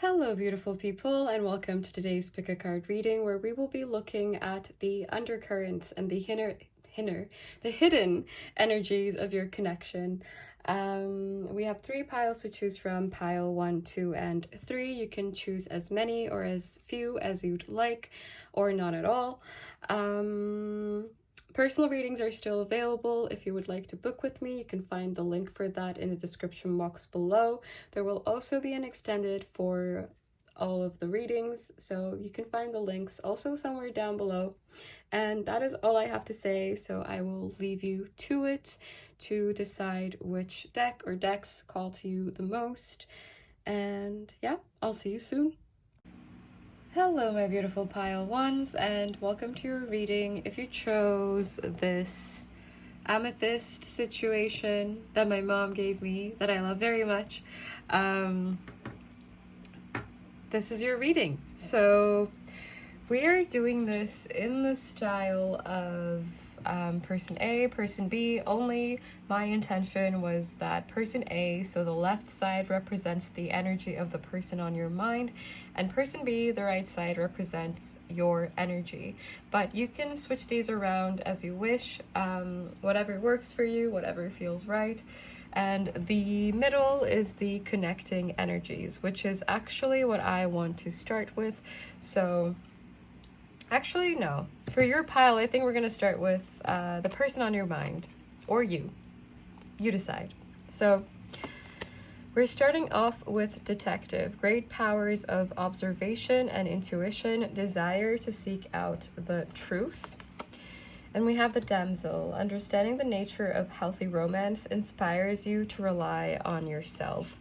Hello beautiful people, and welcome to today's pick a card reading, where we will be looking at the undercurrents and the hidden energies of your connection. We have 3 piles to choose from: pile 1, 2, and 3. You can choose as many or as few as you'd like, or not at all. Personal readings are still available. If you would like to book with me, you can find the link for that in the description box below. There will also be an extended for all of the readings, so you can find the links also somewhere down below. And that is all I have to say, so I will leave you to it to decide which deck or decks call to you the most. And yeah, I'll see you soon. Hello my beautiful pile ones, and welcome to your reading. If you chose this amethyst situation that my mom gave me, that I love very much, this is your reading. So we are doing this in the style of person A, person B, only my intention was that person A, so the left side, represents the energy of the person on your mind, and person B, the right side, represents your energy. But you can switch these around as you wish, whatever works for you, whatever feels right. And the middle is the connecting energies, which is actually what I want to start with. So actually, no. For your pile, I think we're going to start with the person on your mind. Or you. You decide. So, we're starting off with detective. Great powers of observation and intuition. Desire to seek out the truth. And we have the damsel. Understanding the nature of healthy romance inspires you to rely on yourself.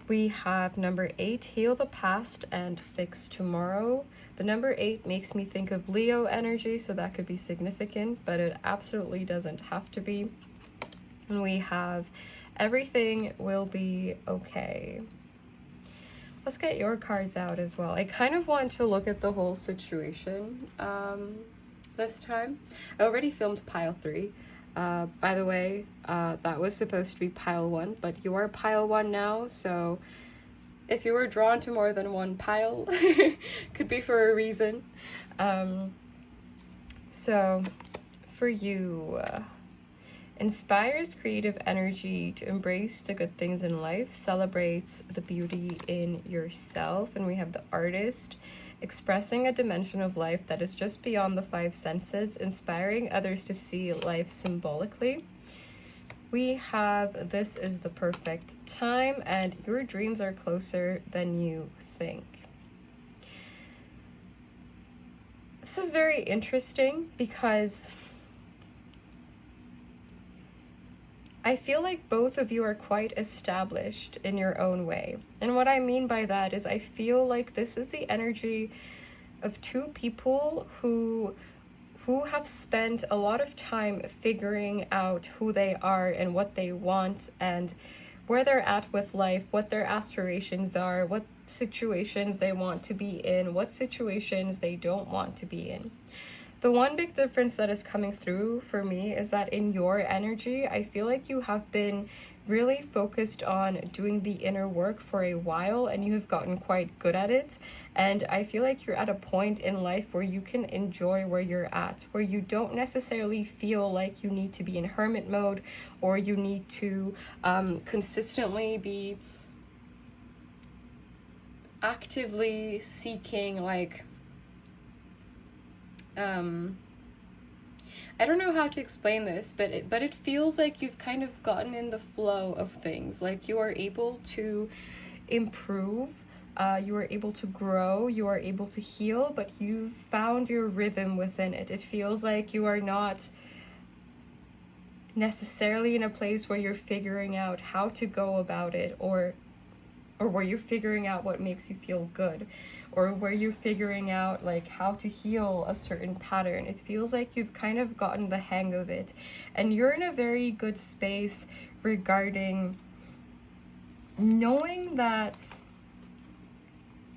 We have number 8, heal the past and fix tomorrow. The number 8 makes me think of Leo energy, so that could be significant, but it absolutely doesn't have to be. And we have everything will be okay. Let's get your cards out as well. I kind of want to look at the whole situation this time. I already filmed pile 3. By the way, that was supposed to be pile 1, but you are pile 1 now, so if you were drawn to more than one pile, could be for a reason. So for you, inspires creative energy to embrace the good things in life, celebrates the beauty in yourself, and we have the artist, expressing a dimension of life that is just beyond the 5 senses, inspiring others to see life symbolically. We have this is the perfect time, and your dreams are closer than you think. This is very interesting because I feel like both of you are quite established in your own way. And what I mean by that is I feel like this is the energy of 2 people who have spent a lot of time figuring out who they are and what they want and where they're at with life, what their aspirations are, what situations they want to be in, what situations they don't want to be in. The one big difference that is coming through for me is that in your energy, I feel like you have been really focused on doing the inner work for a while, and you have gotten quite good at it. And I feel like you're at a point in life where you can enjoy where you're at, where you don't necessarily feel like you need to be in hermit mode, or you need to consistently be actively seeking, like, I don't know how to explain this, but it feels like you've kind of gotten in the flow of things. Like you are able to improve, you are able to grow, you are able to heal, but you've found your rhythm within it. It feels like you are not necessarily in a place where you're figuring out how to go about it, or where you're figuring out what makes you feel good, or where you're figuring out like how to heal a certain pattern. It feels like you've kind of gotten the hang of it, and you're in a very good space regarding knowing that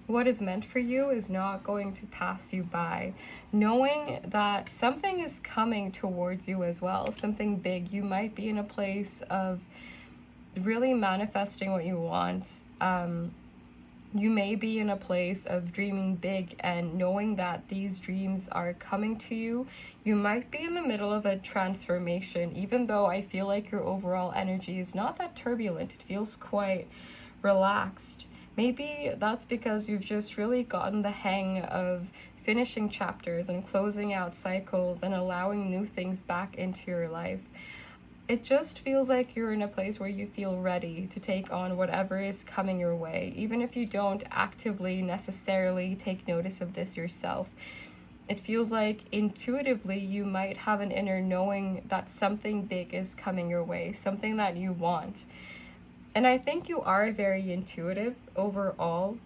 what is meant for you is not going to pass you by, knowing that something is coming towards you as well, something big. You might be in a place of really manifesting what you want, You may be in a place of dreaming big and knowing that these dreams are coming to you. You might be in the middle of a transformation, even though I feel like your overall energy is not that turbulent. It feels quite relaxed. Maybe that's because you've just really gotten the hang of finishing chapters and closing out cycles and allowing new things back into your life. It just feels like you're in a place where you feel ready to take on whatever is coming your way, even if you don't actively necessarily take notice of this yourself. It feels like intuitively you might have an inner knowing that something big is coming your way, something that you want. And I think you are very intuitive overall.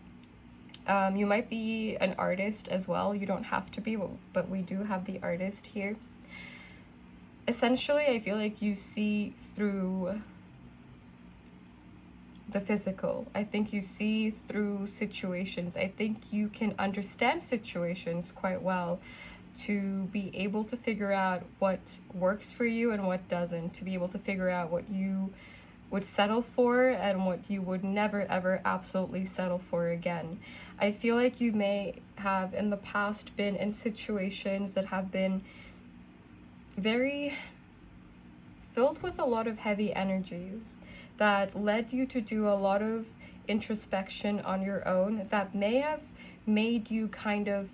You might be an artist as well. You don't have to be, but we do have the artist here. Essentially, I feel like you see through the physical. I think you see through situations. I think you can understand situations quite well to be able to figure out what works for you and what doesn't, to be able to figure out what you would settle for and what you would never ever absolutely settle for again. I feel like you may have in the past been in situations that have been very filled with a lot of heavy energies that led you to do a lot of introspection on your own, that may have made you kind of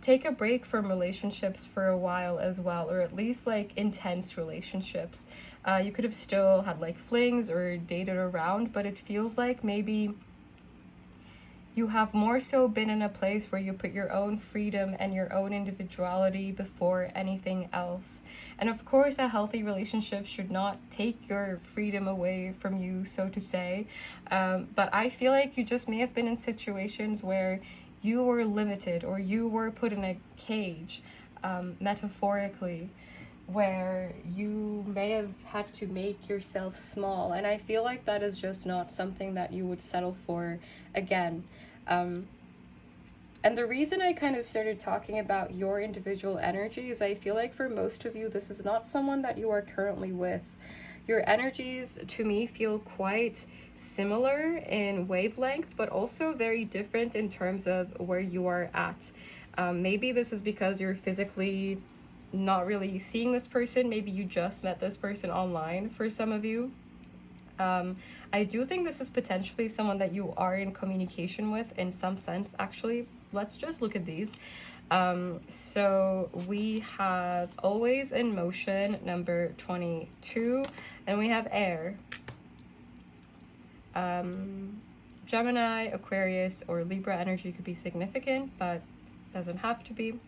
take a break from relationships for a while as well, or at least like intense relationships. You could have still had like flings or dated around, but it feels like maybe you have more so been in a place where you put your own freedom and your own individuality before anything else. And of course, a healthy relationship should not take your freedom away from you, so to say. But I feel like you just may have been in situations where you were limited or you were put in a cage, metaphorically, where you may have had to make yourself small. And I feel like that is just not something that you would settle for again. And the reason I kind of started talking about your individual energy is I feel like for most of you, this is not someone that you are currently with. Your energies, to me, feel quite similar in wavelength, but also very different in terms of where you are at. Maybe this is because you're physically not really seeing this person. Maybe you just met this person online for some of you. I do think this is potentially someone that you are in communication with in some sense. Actually, let's just look at these. So we have always in motion, number 22, and we have air. Gemini, Aquarius, or Libra energy could be significant, but doesn't have to be.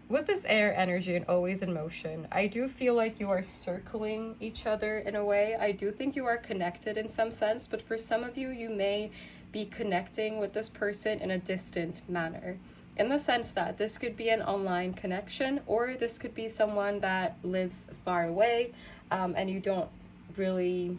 With this air energy and always in motion, I do feel like you are circling each other in a way. I do think you are connected in some sense, but for some of you, you may be connecting with this person in a distant manner. In the sense that this could be an online connection, or this could be someone that lives far away, and you don't really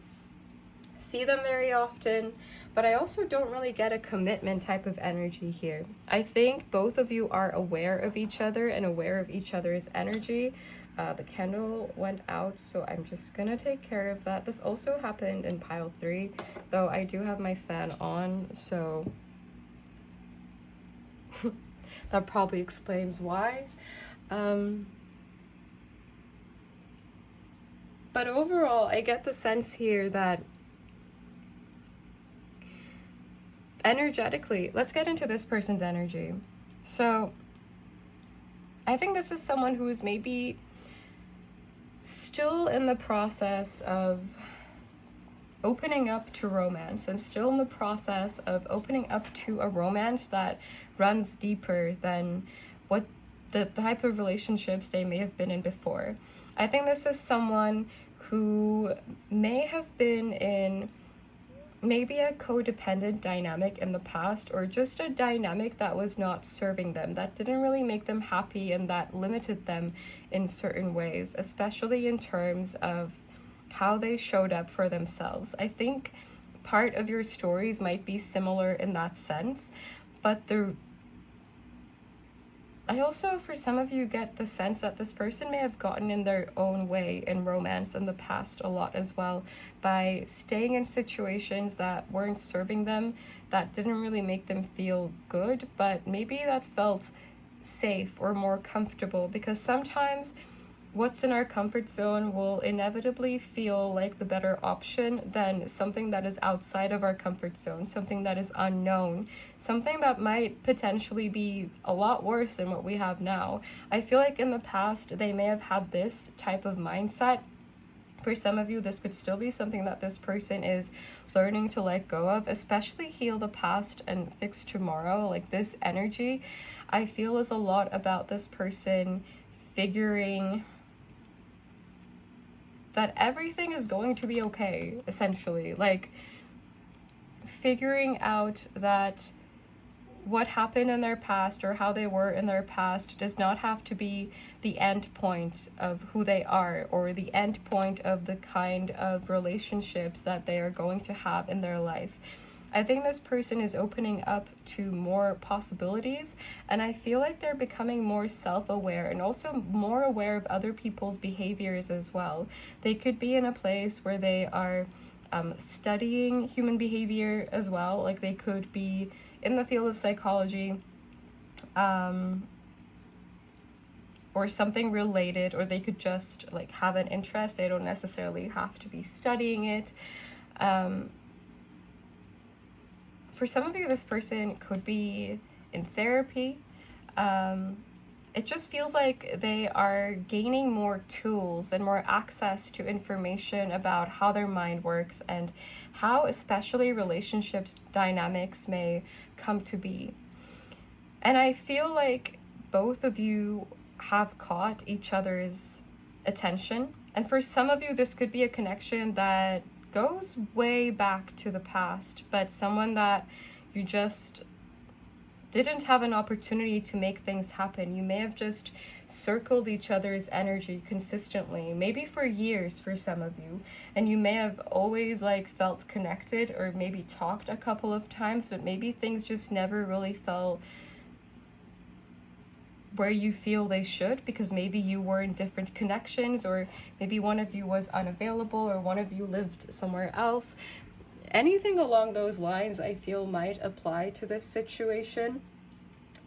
see them very often. But I also don't really get a commitment type of energy here. I think both of you are aware of each other and aware of each other's energy. The candle went out, so I'm just gonna take care of that. This also happened in pile 3, though I do have my fan on, so that probably explains why. But overall, I get the sense here that energetically, let's get into this person's energy. So I think this is someone who is maybe still in the process of opening up to romance and still in the process of opening up to a romance that runs deeper than what the type of relationships they may have been in before. I think this is someone who may have been in maybe a codependent dynamic in the past, or just a dynamic that was not serving them, that didn't really make them happy and that limited them in certain ways, especially in terms of how they showed up for themselves. I think part of your stories might be similar in that sense, but I also, for some of you, get the sense that this person may have gotten in their own way in romance in the past a lot as well, by staying in situations that weren't serving them, that didn't really make them feel good, but maybe that felt safe or more comfortable, because sometimes what's in our comfort zone will inevitably feel like the better option than something that is outside of our comfort zone, something that is unknown, something that might potentially be a lot worse than what we have now. I feel like in the past, they may have had this type of mindset. For some of you, this could still be something that this person is learning to let go of, especially heal the past and fix tomorrow. Like, this energy, I feel, is a lot about this person figuring that everything is going to be okay, essentially. Like, figuring out that what happened in their past or how they were in their past does not have to be the end point of who they are, or the end point of the kind of relationships that they are going to have in their life. I think this person is opening up to more possibilities, and I feel like they're becoming more self-aware and also more aware of other people's behaviors as well. They could be in a place where they are studying human behavior as well. Like, they could be in the field of psychology, or something related, or they could just like have an interest. They don't necessarily have to be studying it. For some of you, this person could be in therapy. It just feels like they are gaining more tools and more access to information about how their mind works and how especially relationship dynamics may come to be. And I feel like both of you have caught each other's attention. And for some of you, this could be a connection that goes way back to the past, but someone that you just didn't have an opportunity to make things happen. You may have just circled each other's energy consistently, maybe for years for some of you, and you may have always like felt connected, or maybe talked a couple of times, but maybe things just never really felt where you feel they should, because maybe you were in different connections, or maybe one of you was unavailable, or one of you lived somewhere else. Anything along those lines, I feel, might apply to this situation.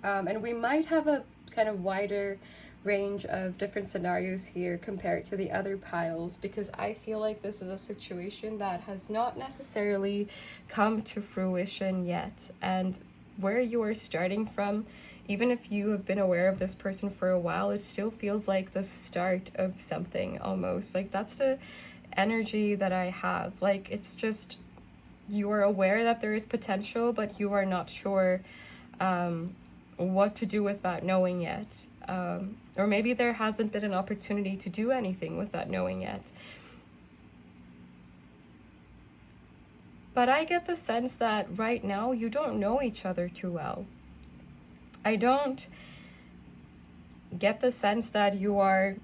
And we might have a kind of wider range of different scenarios here compared to the other piles, because I feel like this is a situation that has not necessarily come to fruition yet. And where you are starting from, even if you have been aware of this person for a while, it still feels like the start of something almost. Like, that's the energy that I have. Like, it's just, you are aware that there is potential, but you are not sure what to do with that knowing yet. Or maybe there hasn't been an opportunity to do anything with that knowing yet. But I get the sense that right now you don't know each other too well. I don't get the sense that you are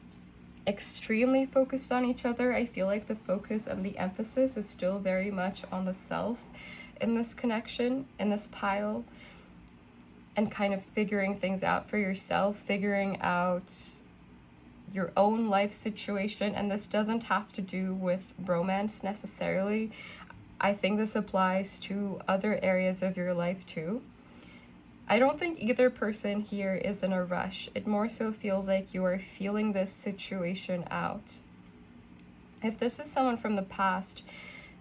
extremely focused on each other. I feel like the focus and the emphasis is still very much on the self in this connection, in this pile, and kind of figuring things out for yourself, figuring out your own life situation. And this doesn't have to do with romance necessarily. I think this applies to other areas of your life too. I don't think either person here is in a rush. It more so feels like you are feeling this situation out. If this is someone from the past,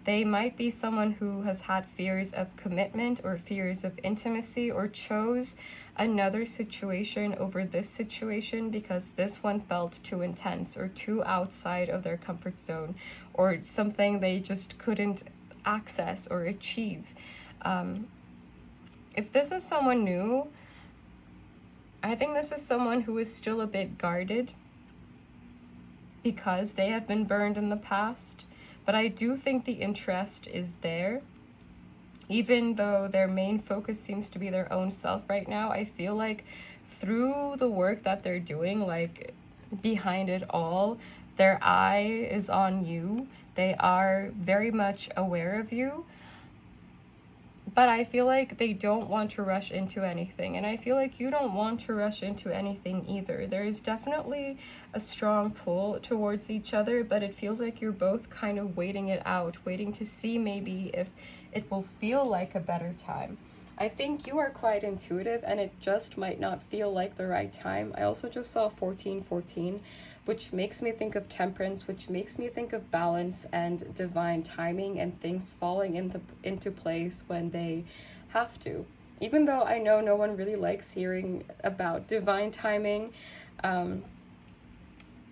they might be someone who has had fears of commitment or fears of intimacy, or chose another situation over this situation because this one felt too intense or too outside of their comfort zone, or something they just couldn't access or achieve. If this is someone new, I think this is someone who is still a bit guarded because they have been burned in the past. But I do think the interest is there. Even though their main focus seems to be their own self right now, I feel like through the work that they're doing, like behind it all, their eye is on you. They are very much aware of you. but I feel like they don't want to rush into anything, and I feel like you don't want to rush into anything either. There is definitely a strong pull towards each other, but it feels like you're both kind of waiting it out, waiting to see maybe if it will feel like a better time. I think you are quite intuitive, and it just might not feel like the right time. I also just saw 1414, which makes me think of temperance, which makes me think of balance and divine timing and things falling into place when they have to. Even though I know no one really likes hearing about divine timing,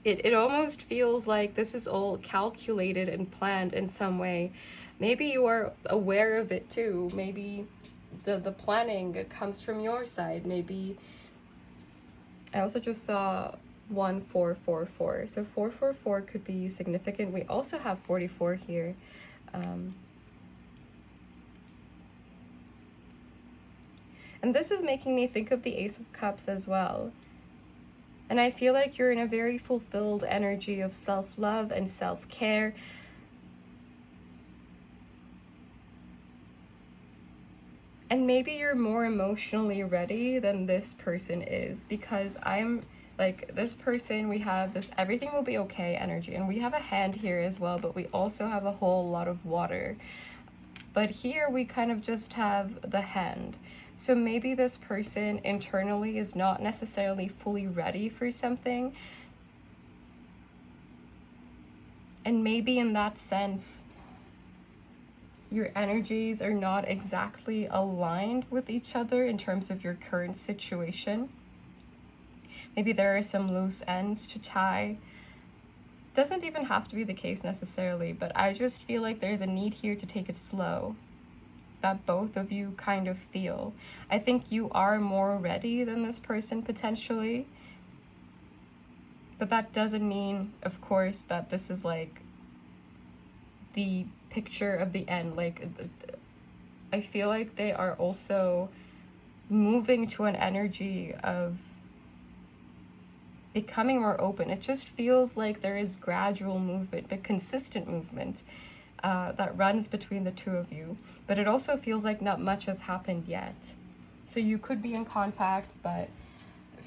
it almost feels like this is all calculated and planned in some way. Maybe you are aware of it too. Maybe the planning comes from your side. Maybe I also just saw 1444, so 444 could be significant. We also have 44 here. And this is making me think of the Ace of Cups as well. And I feel like you're in a very fulfilled energy of self-love and self-care. And maybe you're more emotionally ready than this person is, because I'm like, this person, we have this everything will be okay energy, and we have a hand here as well, but we also have a whole lot of water. But here we kind of just have the hand. So maybe this person internally is not necessarily fully ready for something. And maybe in that sense, your energies are not exactly aligned with each other in terms of your current situation. Maybe there are some loose ends to tie. Doesn't even have to be the case necessarily, but I just feel like there's a need here to take it slow, that both of you kind of feel. I think you are more ready than this person potentially, but that doesn't mean, of course, that this is like the picture of the end. Like, I feel like they are also moving to an energy of becoming more open. It just feels like there is gradual movement, but consistent movement that runs between the two of you. But it also feels like not much has happened yet. So you could be in contact, but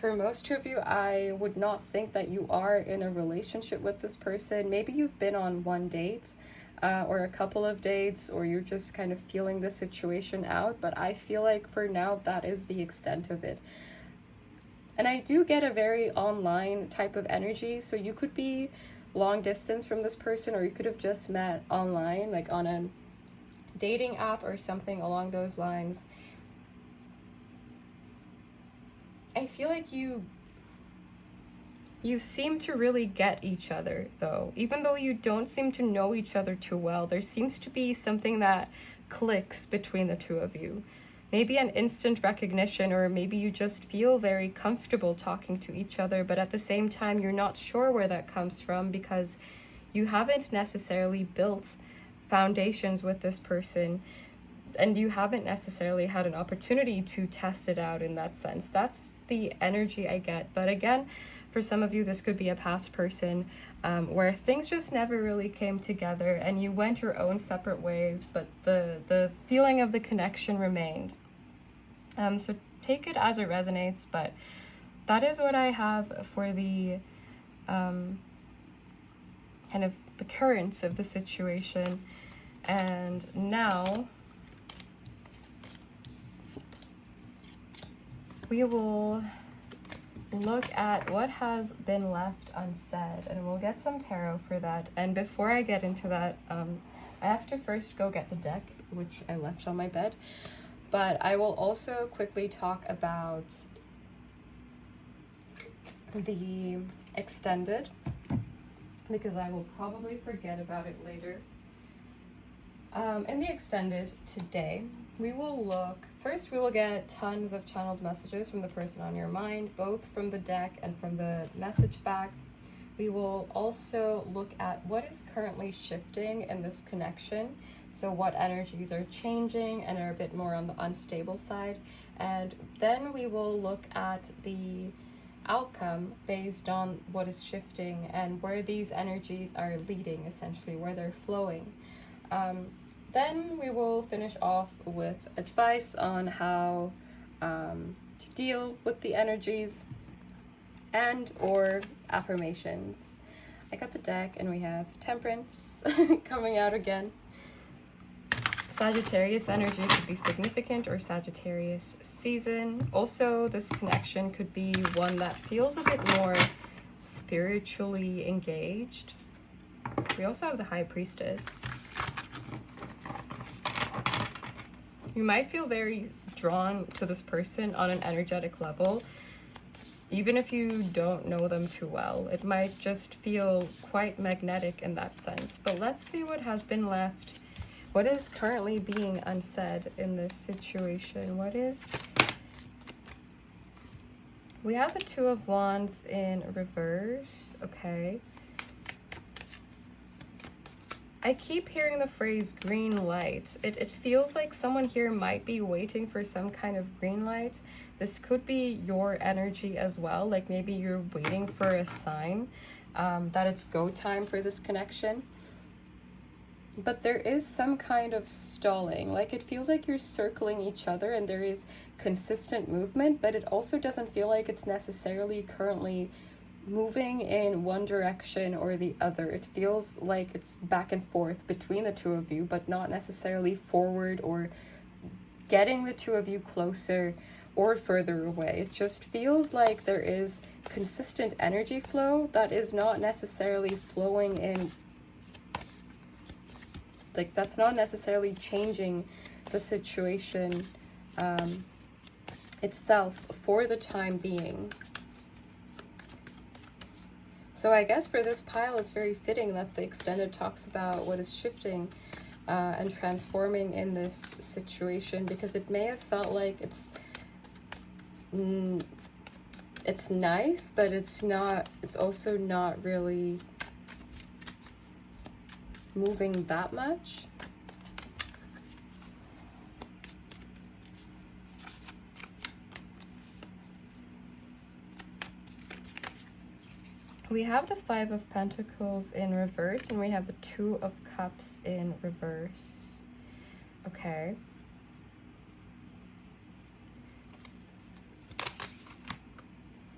for most of you, I would not think that you are in a relationship with this person. Maybe you've been on one date or a couple of dates, or you're just kind of feeling the situation out. But I feel like for now, that is the extent of it. And I do get a very online type of energy. So you could be long distance from this person, or you could have just met online, like on a dating app or something along those lines. I feel like you seem to really get each other, though. Even though you don't seem to know each other too well, there seems to be something that clicks between the two of you. Maybe an instant recognition, or maybe you just feel very comfortable talking to each other, but at the same time, you're not sure where that comes from because you haven't necessarily built foundations with this person, and you haven't necessarily had an opportunity to test it out in that sense. That's the energy I get. But again, for some of you, this could be a past person where things just never really came together and you went your own separate ways, but the feeling of the connection remained. So take it as it resonates, but that is what I have for the kind of the currents of the situation. And now we will look at what has been left unsaid, and we'll get some tarot for that. And before I get into that, I have to first go get the deck, which I left on my bed. But I will also quickly talk about the extended, because I will probably forget about it later. In the extended today, we will look, first we will get tons of channeled messages from the person on your mind, both from the deck and from the message back. We will also look at what is currently shifting in this connection. So what energies are changing and are a bit more on the unstable side. And then we will look at the outcome based on what is shifting and where these energies are leading, essentially, where they're flowing. Then we will finish off with advice on how to deal with the energies and or affirmations. I got the deck and we have Temperance coming out again. Sagittarius energy could be significant or Sagittarius season. Also, this connection could be one that feels a bit more spiritually engaged. We also have the High Priestess. You might feel very drawn to this person on an energetic level, even if you don't know them too well. It might just feel quite magnetic in that sense. But let's see what has been left. What is currently being unsaid in this situation? What is... We have the Two of Wands in reverse. Okay. I keep hearing the phrase green light. It feels like someone here might be waiting for some kind of green light. This could be your energy as well. Like maybe you're waiting for a sign that it's go time for this connection. But there is some kind of stalling. Like it feels like you're circling each other and there is consistent movement, but it also doesn't feel like it's necessarily currently moving in one direction or the other. It feels like it's back and forth between the two of you, but not necessarily forward or getting the two of you closer or further away. It just feels like there is consistent energy flow that is not necessarily flowing in, like that's not necessarily changing the situation itself for the time being. So I guess for this pile, it's very fitting that the extended talks about what is shifting and transforming in this situation, because it may have felt like it's nice, but it's not, it's also not really moving that much. We have the Five of Pentacles in reverse and we have the Two of Cups in reverse. Okay.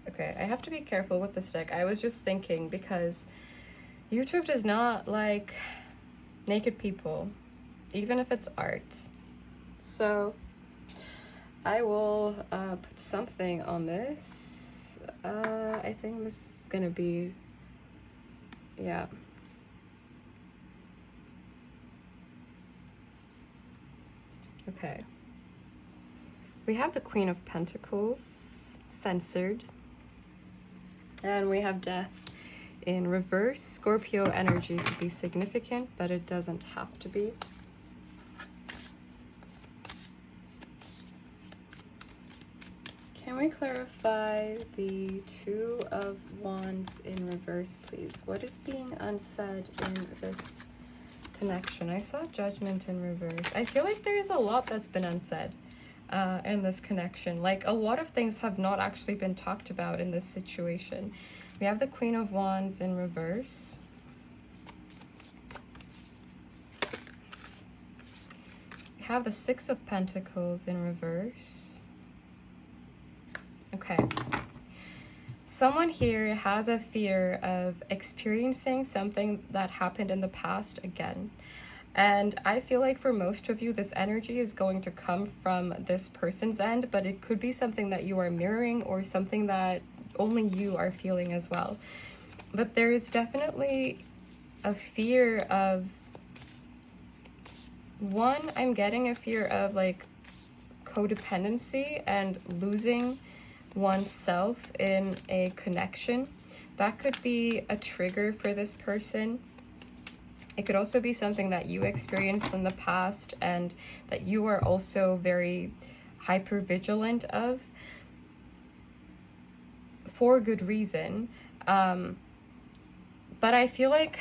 Okay, I have to be careful with this deck. I was just thinking because YouTube does not like naked people, even if it's art. So I will put something on this. I think this is gonna be, yeah. Okay. We have the Queen of Pentacles, censored. And we have Death in reverse. Scorpio energy could be significant, but it doesn't have to be. Can we clarify the Two of Wands in reverse, please? What is being unsaid in this connection? I saw Judgment in reverse. I feel like there's a lot that's been unsaid in this connection. Like a lot of things have not actually been talked about in this situation. We have the Queen of Wands in reverse. We have the Six of Pentacles in reverse. Okay. Someone here has a fear of experiencing something that happened in the past again. And I feel like for most of you, this energy is going to come from this person's end, but it could be something that you are mirroring or something that only you are feeling as well. But there is definitely a fear of, one, I'm getting a fear of like codependency and losing oneself in a connection. That could be a trigger for this person. It could also be something that you experienced in the past and that you are also very hyper vigilant of for good reason. But I feel like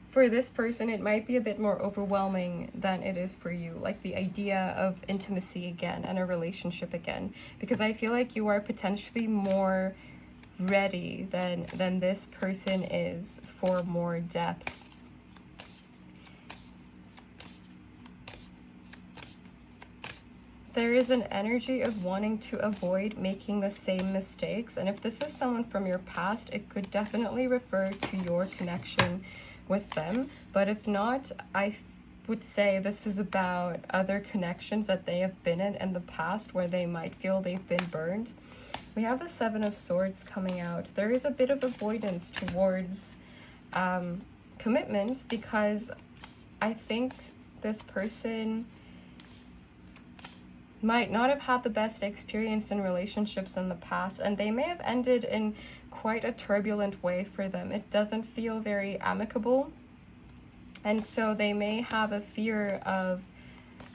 for this person, it might be a bit more overwhelming than it is for you. Like the idea of intimacy again and a relationship again, because I feel like you are potentially more ready than this person is for more depth. There is an energy of wanting to avoid making the same mistakes. And if this is someone from your past, it could definitely refer to your connection with them. But if not, I would say this is about other connections that they have been in the past where they might feel they've been burned. We have the Seven of Swords coming out. There is a bit of avoidance towards commitments, because I think this person might not have had the best experience in relationships in the past, and they may have ended in quite a turbulent way for them. It doesn't feel very amicable, and so they may have a fear of,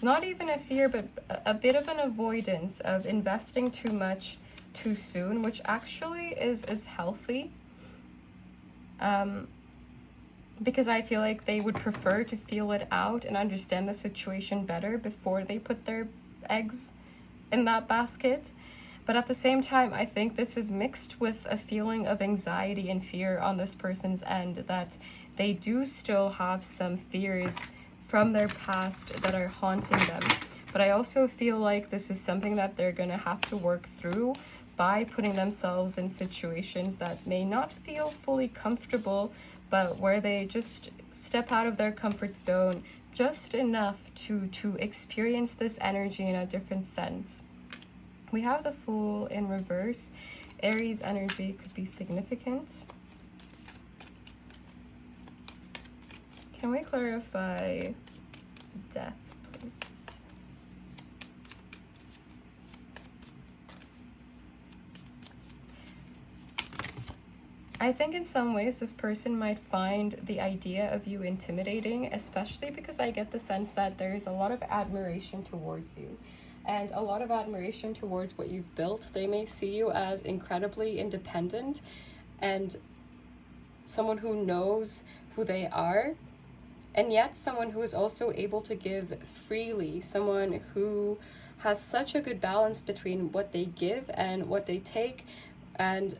not even a fear, but a bit of an avoidance of investing too much too soon, which actually is healthy, because I feel like they would prefer to feel it out and understand the situation better before they put their eggs in that basket. But at the same time, I think this is mixed with a feeling of anxiety and fear on this person's end, that they do still have some fears from their past that are haunting them. But I also feel like this is something that they're going to have to work through by putting themselves in situations that may not feel fully comfortable, but where they just step out of their comfort zone just enough to experience this energy in a different sense. We have the Fool in reverse. Aries energy could be significant. Can we clarify death, please? I think in some ways this person might find the idea of you intimidating, especially because I get the sense that there's a lot of admiration towards you and a lot of admiration towards what you've built. They may see you as incredibly independent and someone who knows who they are, and yet someone who is also able to give freely, someone who has such a good balance between what they give and what they take. And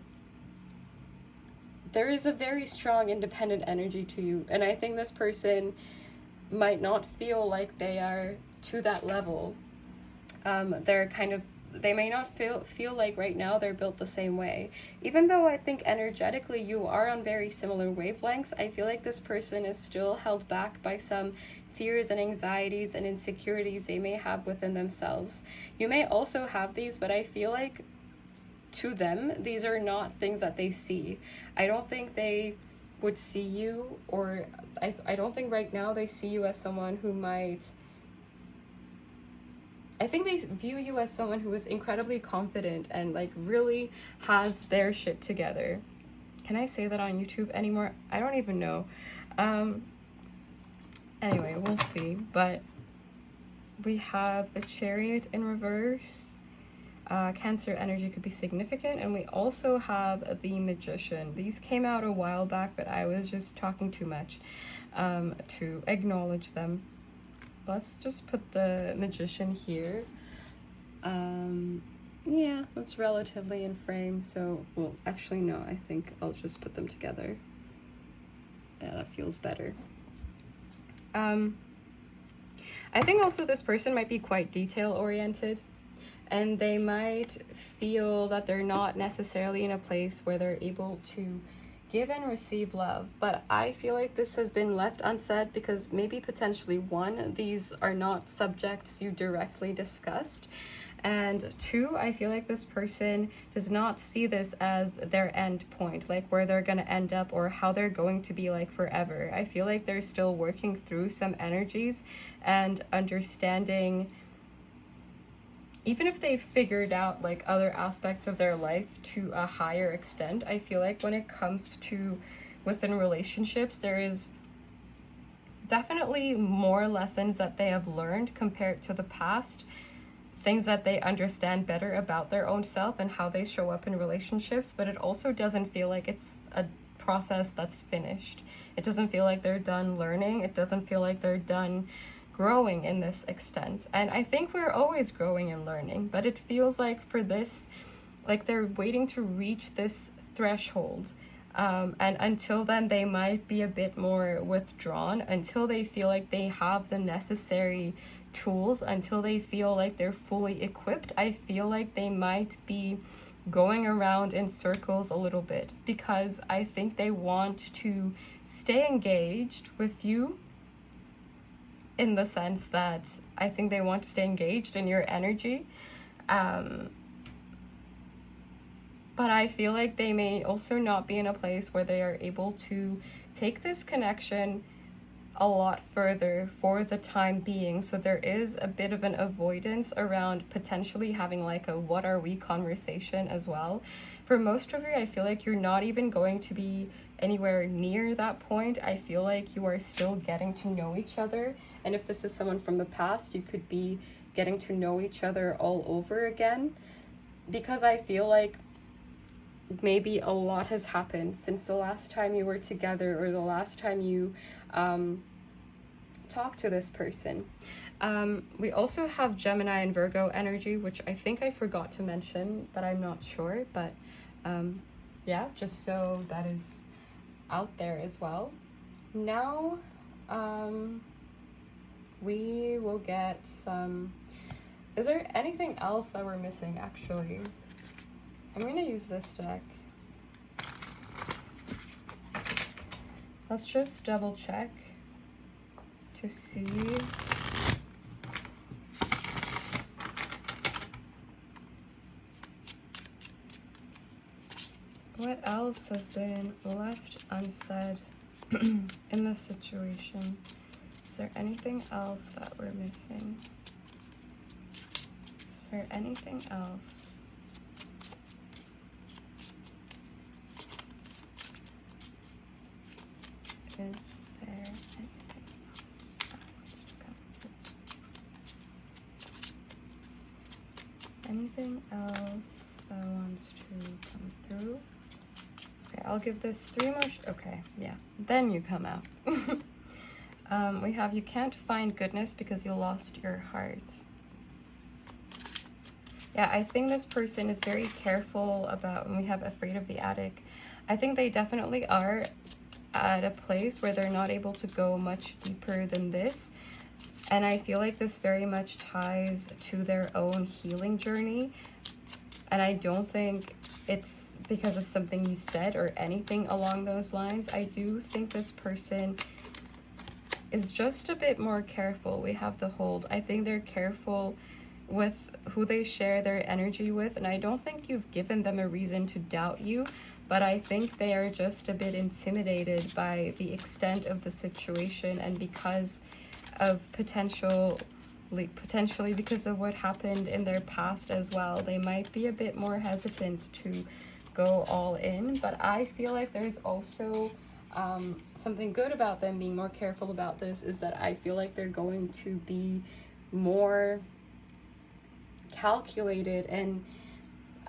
there is a very strong independent energy to you, and I think this person might not feel like they are to that level. They may not feel like right now they're built the same way. Even though I think energetically you are on very similar wavelengths, I feel like this person is still held back by some fears and anxieties and insecurities they may have within themselves. You may also have these, but I feel like to them, these are not things that they see. I don't think they would see you, or I don't think right now they see you as someone who might... I think they view you as someone who is incredibly confident and like really has their shit together. Can I say that on YouTube anymore? I don't even know. Anyway, we'll see. But we have the Chariot in reverse. Cancer energy could be significant, and we also have the Magician. These came out a while back, but I was just talking too much to acknowledge them. Let's just put the Magician here. Yeah, that's relatively in frame, so, well, actually no, I think I'll just put them together. Yeah, that feels better. I think also this person might be quite detail-oriented, and they might feel that they're not necessarily in a place where they're able to give and receive love. But I feel like this has been left unsaid because maybe potentially, one, these are not subjects you directly discussed, and two, I feel like this person does not see this as their end point, like where they're going to end up or how they're going to be like forever. I feel like they're still working through some energies and understanding. Even if they figured out like other aspects of their life to a higher extent, I feel like when it comes to within relationships, there is definitely more lessons that they have learned compared to the past, things that they understand better about their own self and how they show up in relationships. But it also doesn't feel like it's a process that's finished. It doesn't feel like they're done learning. It doesn't feel like they're done growing in this extent. And I think we're always growing and learning, but it feels like for this, like they're waiting to reach this threshold And until then, they might be a bit more withdrawn until they feel like they have the necessary tools, until they feel like they're fully equipped. I feel like they might be going around in circles a little bit, because I think they want to stay engaged with you, in the sense that I think they want to stay engaged in your energy. But I feel like they may also not be in a place where they are able to take this connection a lot further for the time being. So there is a bit of an avoidance around potentially having like a what are we conversation as well. For most of you, I feel like you're not even going to be anywhere near that point. I feel like you are still getting to know each other. And if this is someone from the past, you could be getting to know each other all over again, because I feel like maybe a lot has happened since the last time you were together, or the last time you talk to this person. We also have Gemini and Virgo energy, which I think I forgot to mention, but I'm not sure. But yeah, just so that is out there as well. Now we will get some... Is there anything else that we're missing, actually? I'm going to use this deck. Let's just double check to see. What else has been left unsaid in this situation? Is there anything else that we're missing? Is there anything else? Is there anything else that wants to come through? Anything else that wants to come through? Okay, I'll give this 3 more. Okay, yeah. Then you come out. We have you can't find goodness because you lost your heart. Yeah, I think this person is very careful about, when we have afraid of the attic, I think they definitely are at a place where they're not able to go much deeper than this. And I feel like this very much ties to their own healing journey. And I don't think it's because of something you said or anything along those lines. I do think this person is just a bit more careful. We have the hold. I think they're careful with who they share their energy with. And I don't think you've given them a reason to doubt you. But I think they are just a bit intimidated by the extent of the situation, and because of potentially because of what happened in their past as well, they might be a bit more hesitant to go all in. But I feel like there's also something good about them being more careful about this, is that I feel like they're going to be more calculated, and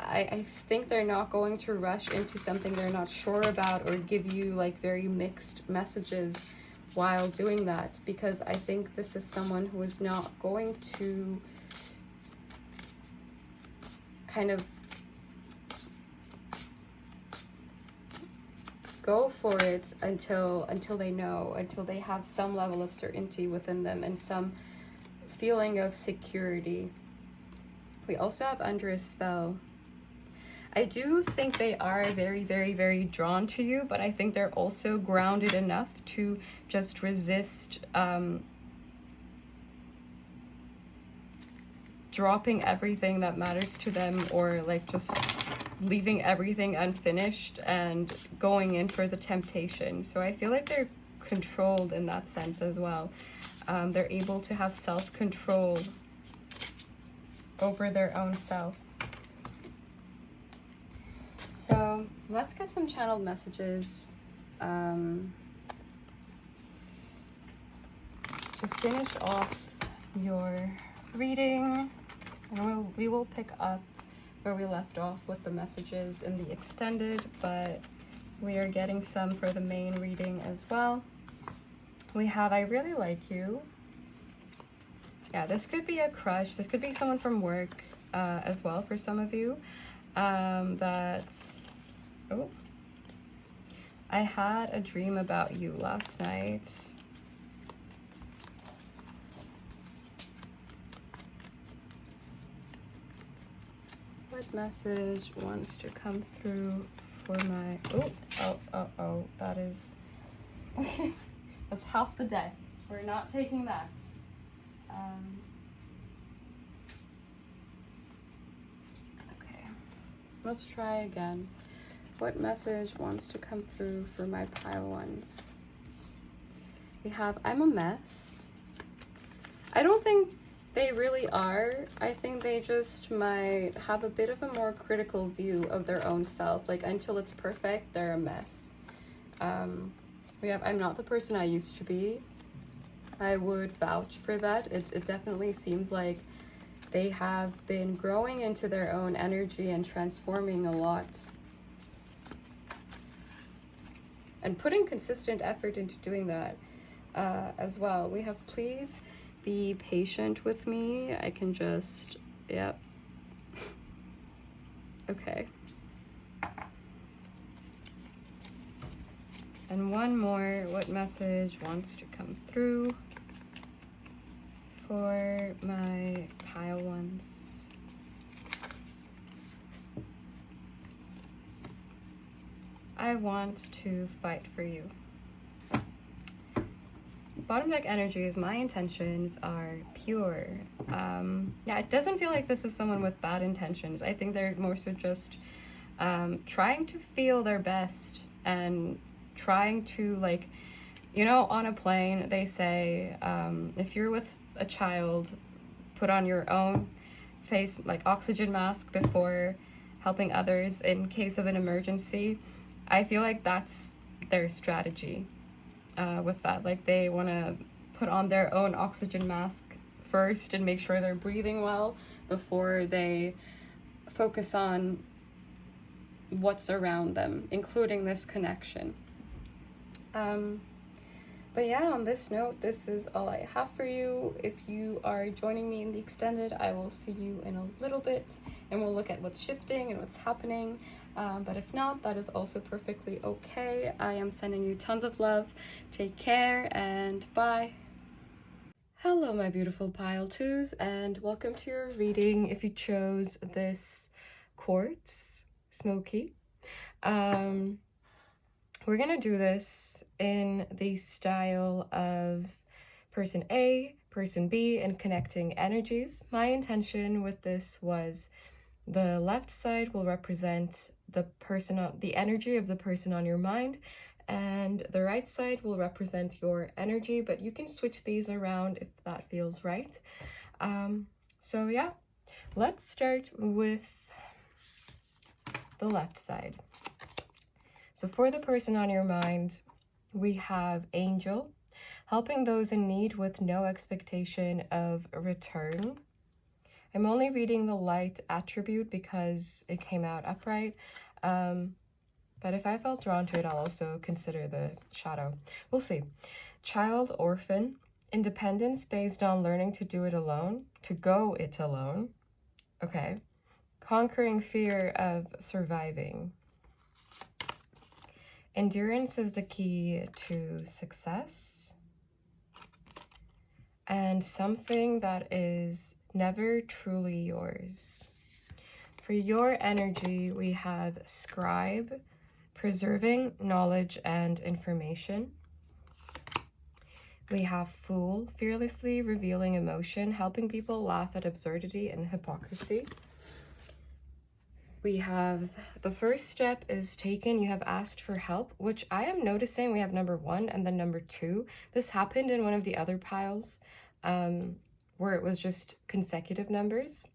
I think they're not going to rush into something they're not sure about, or give you like very mixed messages while doing that, because I think this is someone who is not going to kind of go for it until they know, until they have some level of certainty within them and some feeling of security. We also have under a spell. I do think they are very, very, very drawn to you, but I think they're also grounded enough to just resist dropping everything that matters to them, or like just leaving everything unfinished and going in for the temptation. So I feel like they're controlled in that sense as well. They're able to have self-control over their own self. So let's get some channeled messages to finish off your reading. And we will pick up where we left off with the messages in the extended, but we are getting some for the main reading as well. We have I really like you. Yeah, this could be a crush. This could be someone from work as well for some of you. I had a dream about you last night. What message wants to come through for my... Oh, that is... That's half the deck. We're not taking that. Okay, let's try again. What message wants to come through for my pile ones? We have, I'm a mess. I don't think they really are. I think they just might have a bit of a more critical view of their own self. Like, until it's perfect, they're a mess. We have, I'm not the person I used to be. I would vouch for that. It definitely seems like they have been growing into their own energy and transforming a lot. And putting consistent effort into doing that as well. We have, please be patient with me. I can just, yep. Okay. And one more, what message wants to come through for my pile ones? I want to fight for you. Bottom deck energies, my intentions are pure. Yeah, it doesn't feel like this is someone with bad intentions. I think they're more so just trying to feel their best and trying to, like, you know, on a plane, they say, if you're with a child, put on your own face, like, oxygen mask before helping others in case of an emergency. I feel like that's their strategy with that. Like, they want to put on their own oxygen mask first and make sure they're breathing well before they focus on what's around them, including this connection. But yeah, on this note, this is all I have for you. If you are joining me in the extended, I will see you in a little bit and we'll look at what's shifting and what's happening. But if not, that is also perfectly okay. I am sending you tons of love. Take care and bye. Hello, my beautiful pile twos, and welcome to your reading if you chose this quartz smoky. We're gonna do this in the style of person A, person B, and connecting energies. My intention with this was the left side will represent the energy of the person on your mind, and the right side will represent your energy, but you can switch these around if that feels right. So yeah, let's start with the left side. So for the person on your mind, we have Angel, helping those in need with no expectation of return. I'm only reading the light attribute because it came out upright, but if I felt drawn to it, I'll also consider the shadow. We'll see. Child, orphan, independence based on learning to do it alone, to go it alone. Okay. Conquering fear of surviving. Endurance is the key to success. And something that is never truly yours. For your energy, we have Scribe, preserving knowledge and information. We have Fool, fearlessly revealing emotion, helping people laugh at absurdity and hypocrisy. We have the first step is taken. You have asked for help, which I am noticing we have number 1 and then number 2. This happened in one of the other piles where it was just consecutive numbers.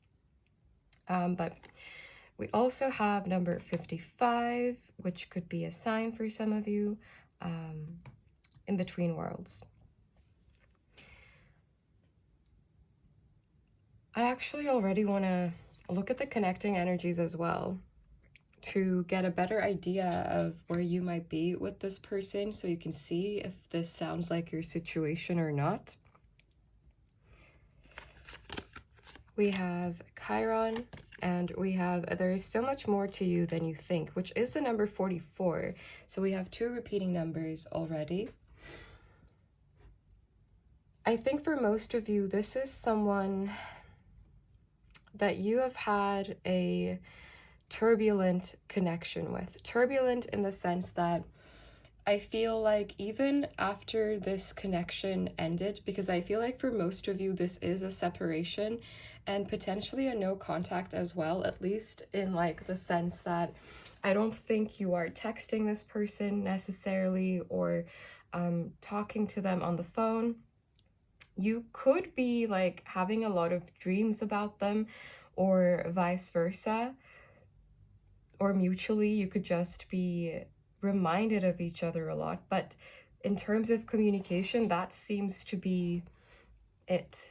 But we also have number 55, which could be a sign for some of you, in between worlds. I actually already want to look at the connecting energies as well to get a better idea of where you might be with this person, so you can see if this sounds like your situation or not. We have Chiron, And we have, there is so much more to you than you think, which is the number 44. So we have 2 repeating numbers already. I think for most of you, this is someone that you have had a turbulent connection with. Turbulent in the sense that I feel like even after this connection ended, because I feel like for most of you, this is a separation and potentially a no contact as well, at least in like the sense that I don't think you are texting this person necessarily or talking to them on the phone. You could be like having a lot of dreams about them or vice versa, or mutually you could just be reminded of each other a lot. But in terms of communication, that seems to be it.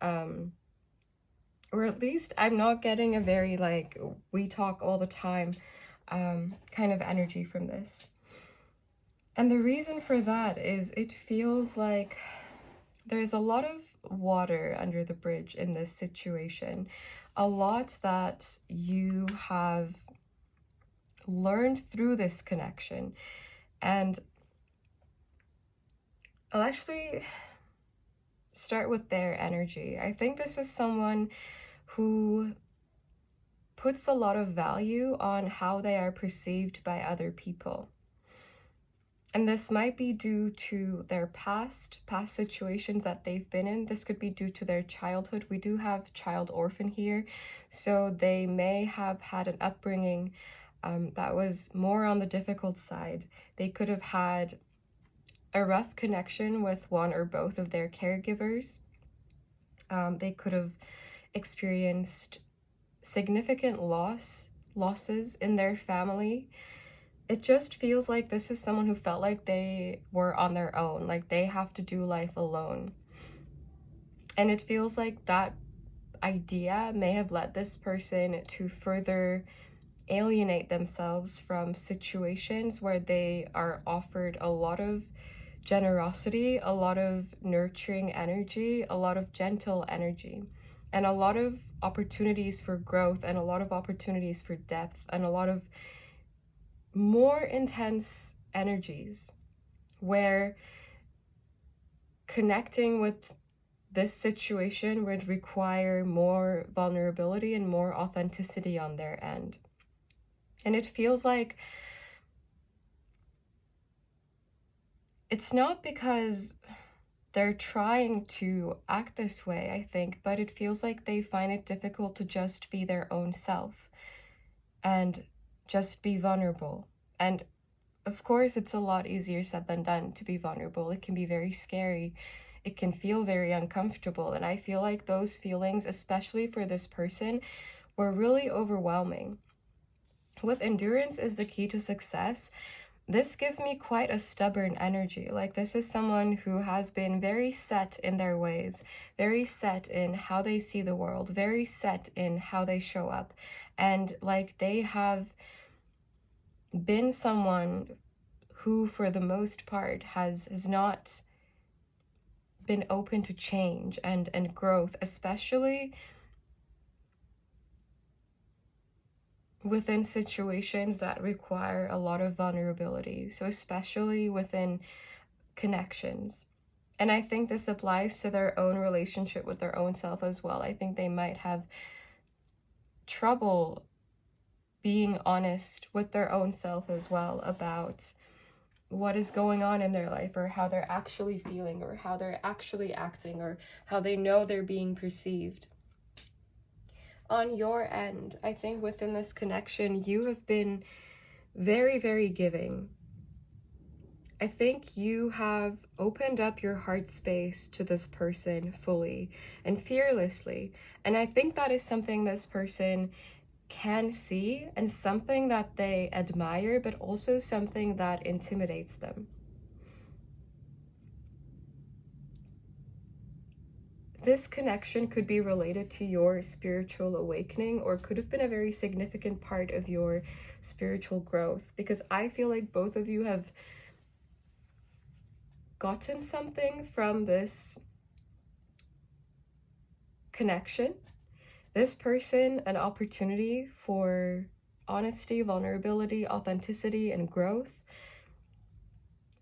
Or at least I'm not getting a very like we talk all the time kind of energy from this. And the reason for that is it feels like there's a lot of water under the bridge in this situation. A lot that you have learned through this connection. And I'll actually start with their energy. I think this is someone who puts a lot of value on how they are perceived by other people. And this might be due to their past situations that they've been in. This could be due to their childhood. We do have child orphan here, so they may have had an upbringing that was more on the difficult side. They could have had a rough connection with one or both of their caregivers. They could have experienced significant losses in their family. It just feels like this is someone who felt like they were on their own, like they have to do life alone. And it feels like that idea may have led this person to further alienate themselves from situations where they are offered a lot of generosity, a lot of nurturing energy, a lot of gentle energy, and a lot of opportunities for growth, and a lot of opportunities for depth, and a lot of more intense energies where connecting with this situation would require more vulnerability and more authenticity on their end. And it feels like it's not because they're trying to act this way, I think, but it feels like they find it difficult to just be their own self and just be vulnerable. And of course, it's a lot easier said than done to be vulnerable. It can be very scary. It can feel very uncomfortable. And I feel like those feelings, especially for this person, were really overwhelming. With endurance is the key to success, this gives me quite a stubborn energy. Like this is someone who has been very set in their ways, very set in how they see the world, very set in how they show up. And like they have been someone who for the most part has not been open to change and growth, especially within situations that require a lot of vulnerability. So especially within connections. And I think this applies to their own relationship with their own self as well. I think they might have trouble being honest with their own self as well about what is going on in their life, or how they're actually feeling, or how they're actually acting, or how they know they're being perceived. On your end, I think within this connection, you have been very, very giving. I think you have opened up your heart space to this person fully and fearlessly. And I think that is something this person can see, and something that they admire, but also something that intimidates them. This connection could be related to your spiritual awakening, or could have been a very significant part of your spiritual growth, because I feel like both of you have gotten something from this connection. this person an opportunity for honesty, vulnerability, authenticity, and growth.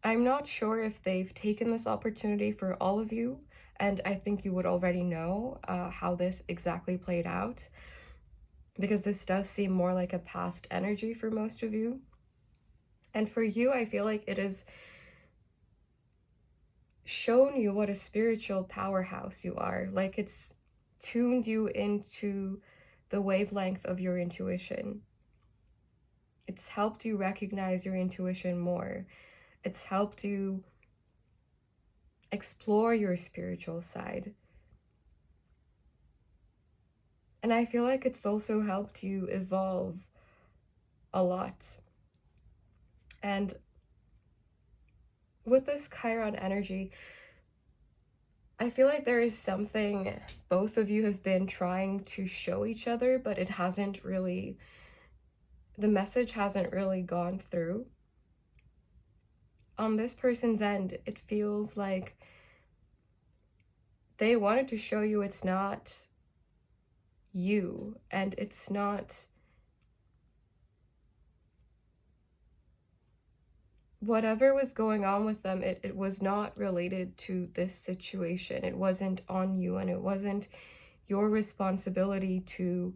I'm not sure if they've taken this opportunity for all of you, and I think you would already know how this exactly played out, because this does seem more like a past energy for most of you. And for you, I feel like it has shown you what a spiritual powerhouse you are. Like, it's tuned you into the wavelength of your intuition. It's helped you recognize your intuition more. It's helped you explore your spiritual side. And I feel like it's also helped you evolve a lot. And with this Chiron energy, I feel like there is something both of you have been trying to show each other, but it hasn't really, the message hasn't really gone through. On this person's end, it feels like they wanted to show you it's not you, and it's not whatever was going on with them. It was not related to this situation. It wasn't on you, and it wasn't your responsibility to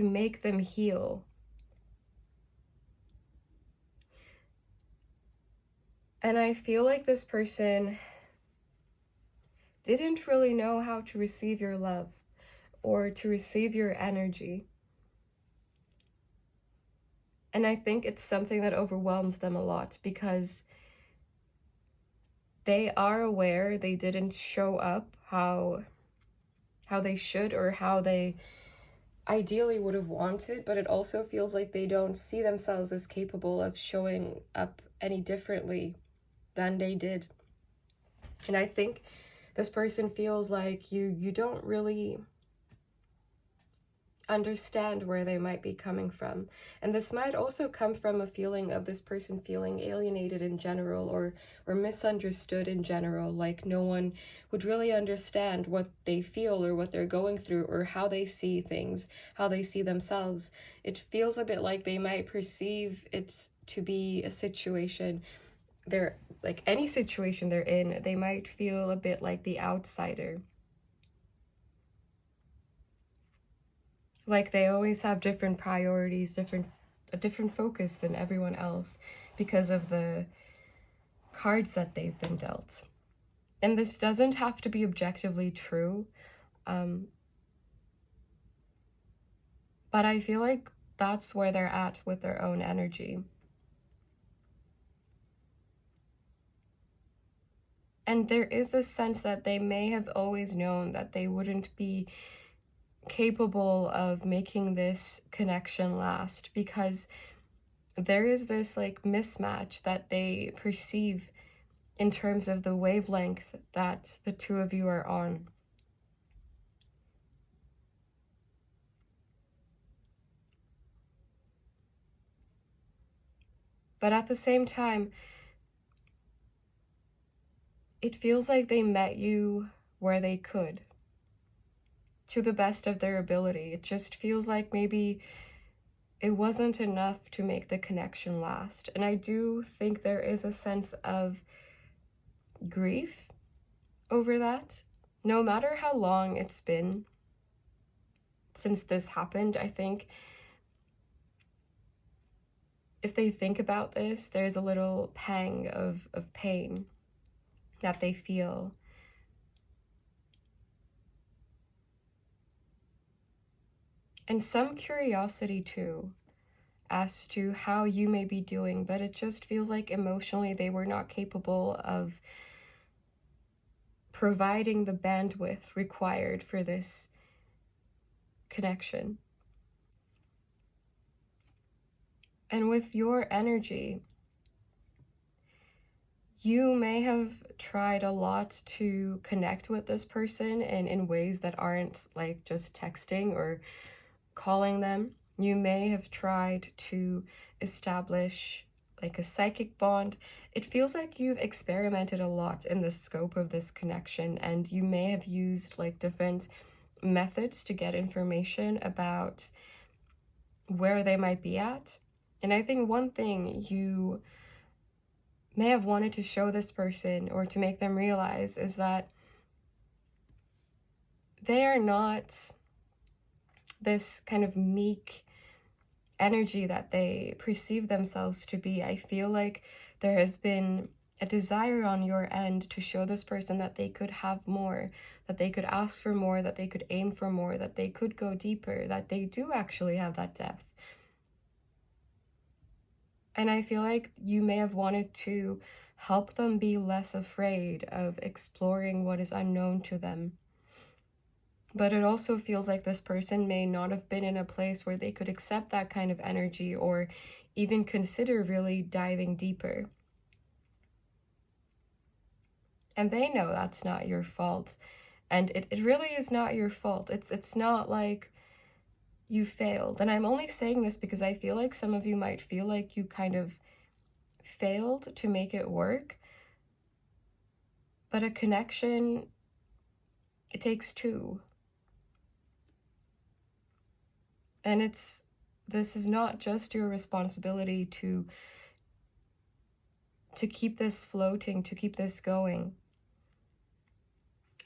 make them heal. And I feel like this person didn't really know how to receive your love or to receive your energy. And I think it's something that overwhelms them a lot, because they are aware they didn't show up how they should or how they ideally would have wanted, but it also feels like they don't see themselves as capable of showing up any differently than they did. And I think this person feels like you don't really understand where they might be coming from. And this might also come from a feeling of this person feeling alienated in general, or misunderstood in general, like no one would really understand what they feel or what they're going through or how they see things, how they see themselves. It feels a bit like they might perceive it to be a situation, they're like any situation they're in, they might feel a bit like the outsider. Like they always have different priorities, a different focus than everyone else because of the cards that they've been dealt. And this doesn't have to be objectively true, but I feel like that's where they're at with their own energy. And there is this sense that they may have always known that they wouldn't be capable of making this connection last, because there is this like mismatch that they perceive in terms of the wavelength that the two of you are on. But at the same time, it feels like they met you where they could, to the best of their ability. It just feels like maybe it wasn't enough to make the connection last. And I do think there is a sense of grief over that. No matter how long it's been since this happened, I think if they think about this, there's a little pang of pain that they feel. And some curiosity too, as to how you may be doing, but it just feels like emotionally they were not capable of providing the bandwidth required for this connection. And with your energy, you may have tried a lot to connect with this person in ways that aren't like just texting or calling them. You may have tried to establish like a psychic bond. It feels like you've experimented a lot in the scope of this connection, and you may have used like different methods to get information about where they might be at. And I think one thing you may have wanted to show this person or to make them realize is that they are not this kind of meek energy that they perceive themselves to be. I feel like there has been a desire on your end to show this person that they could have more, that they could ask for more, that they could aim for more, that they could go deeper, that they do actually have that depth. And I feel like you may have wanted to help them be less afraid of exploring what is unknown to them. But it also feels like this person may not have been in a place where they could accept that kind of energy or even consider really diving deeper. And they know that's not your fault. And it really is not your fault. It's not like you failed. And I'm only saying this because I feel like some of you might feel like you kind of failed to make it work. But a connection, it takes two. And this is not just your responsibility to keep this floating, to keep this going.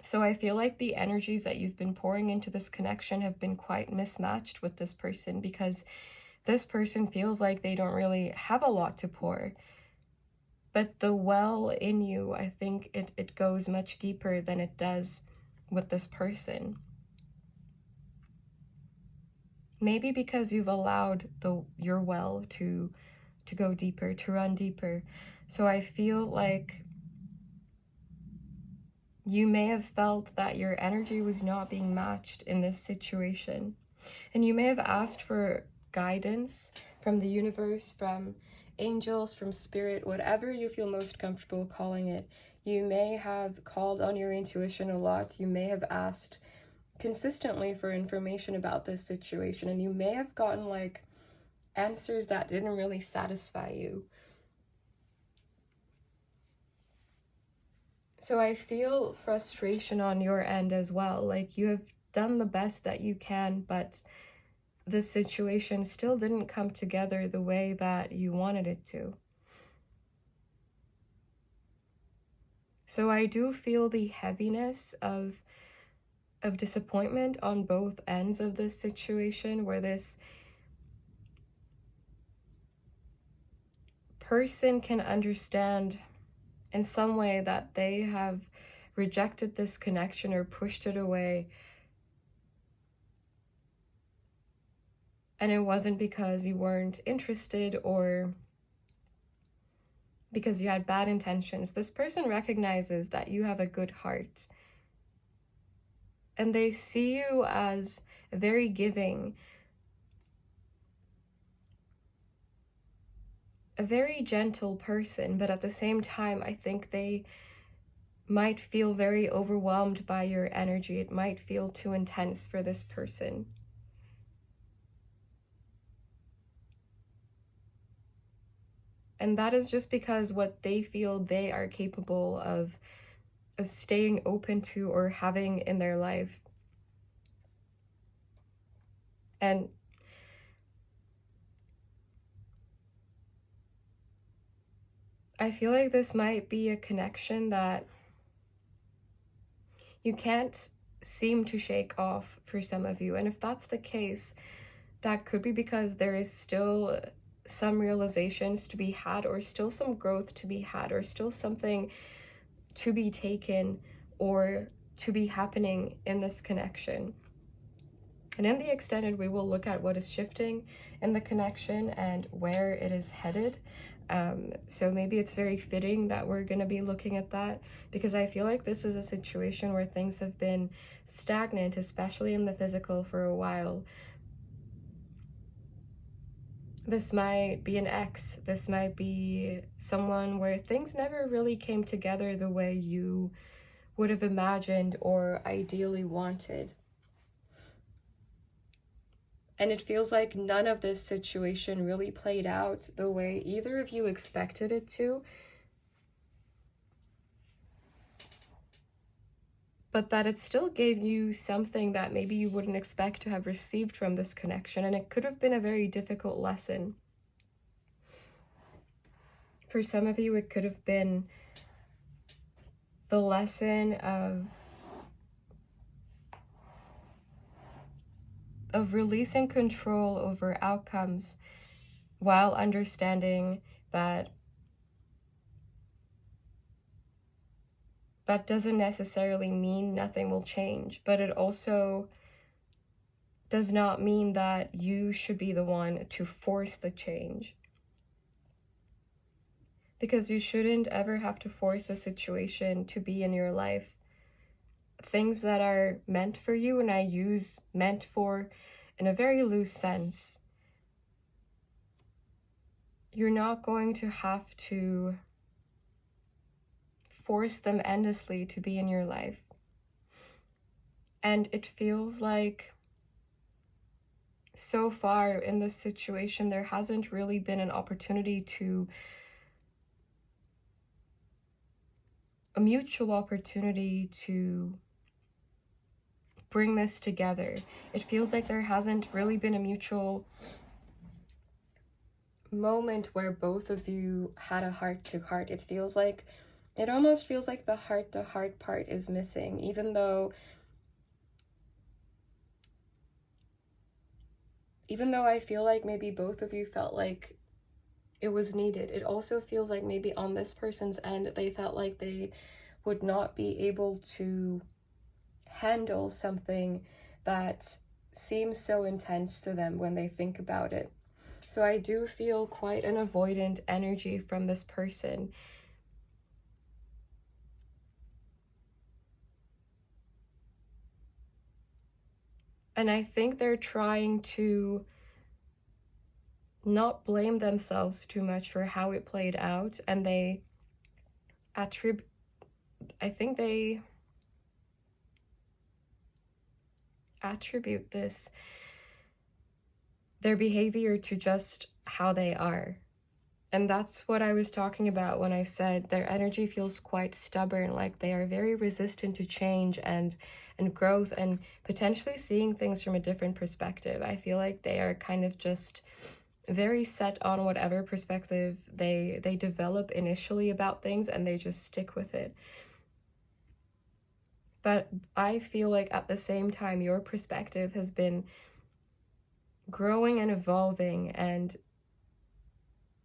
So I feel like the energies that you've been pouring into this connection have been quite mismatched with this person, because this person feels like they don't really have a lot to pour. But the well in you, I think it goes much deeper than it does with this person. Maybe because you've allowed your well to go deeper, to run deeper. So I feel like you may have felt that your energy was not being matched in this situation. And you may have asked for guidance from the universe, from angels, from spirit, whatever you feel most comfortable calling it. You may have called on your intuition a lot. You may have asked consistently for information about this situation, and you may have gotten like answers that didn't really satisfy you. So I feel frustration on your end as well. Like, you have done the best that you can, but the situation still didn't come together the way that you wanted it to. So I do feel the heaviness of disappointment on both ends of this situation, where this person can understand in some way that they have rejected this connection or pushed it away. And it wasn't because you weren't interested or because you had bad intentions. This person recognizes that you have a good heart. And they see you as very giving, a very gentle person, but at the same time, I think they might feel very overwhelmed by your energy. It might feel too intense for this person. And that is just because what they feel they are capable of staying open to or having in their life. And I feel like this might be a connection that you can't seem to shake off for some of you. And if that's the case, that could be because there is still some realizations to be had, or still some growth to be had, or still something to be taken or to be happening in this connection. And in the extended, we will look at what is shifting in the connection and where it is headed. So maybe it's very fitting that we're going to be looking at that, because I feel like this is a situation where things have been stagnant, especially in the physical, for a while. This might be an ex. This might be someone where things never really came together the way you would have imagined or ideally wanted. And it feels like none of this situation really played out the way either of you expected it to. But that it still gave you something that maybe you wouldn't expect to have received from this connection. And it could have been a very difficult lesson. For some of you, it could have been the lesson of releasing control over outcomes while understanding that that doesn't necessarily mean nothing will change, but it also does not mean that you should be the one to force the change. Because you shouldn't ever have to force a situation to be in your life. Things that are meant for you, and I use meant for in a very loose sense, you're not going to have to force them endlessly to be in your life. And it feels like so far in this situation, there hasn't really been an opportunity to, a mutual opportunity to bring this together. It feels like there hasn't really been a mutual moment where both of you had a heart-to-heart. It almost feels like the heart-to-heart part is missing, even though I feel like maybe both of you felt like it was needed. It also feels like maybe on this person's end, they felt like they would not be able to handle something that seems so intense to them when they think about it. So I do feel quite an avoidant energy from this person. And I think they're trying to not blame themselves too much for how it played out, and they attribute this, their behavior, to just how they are. And that's what I was talking about when I said their energy feels quite stubborn, like they are very resistant to change and growth and potentially seeing things from a different perspective. I feel like they are kind of just very set on whatever perspective they develop initially about things, and they just stick with it. But I feel like at the same time, your perspective has been growing and evolving, and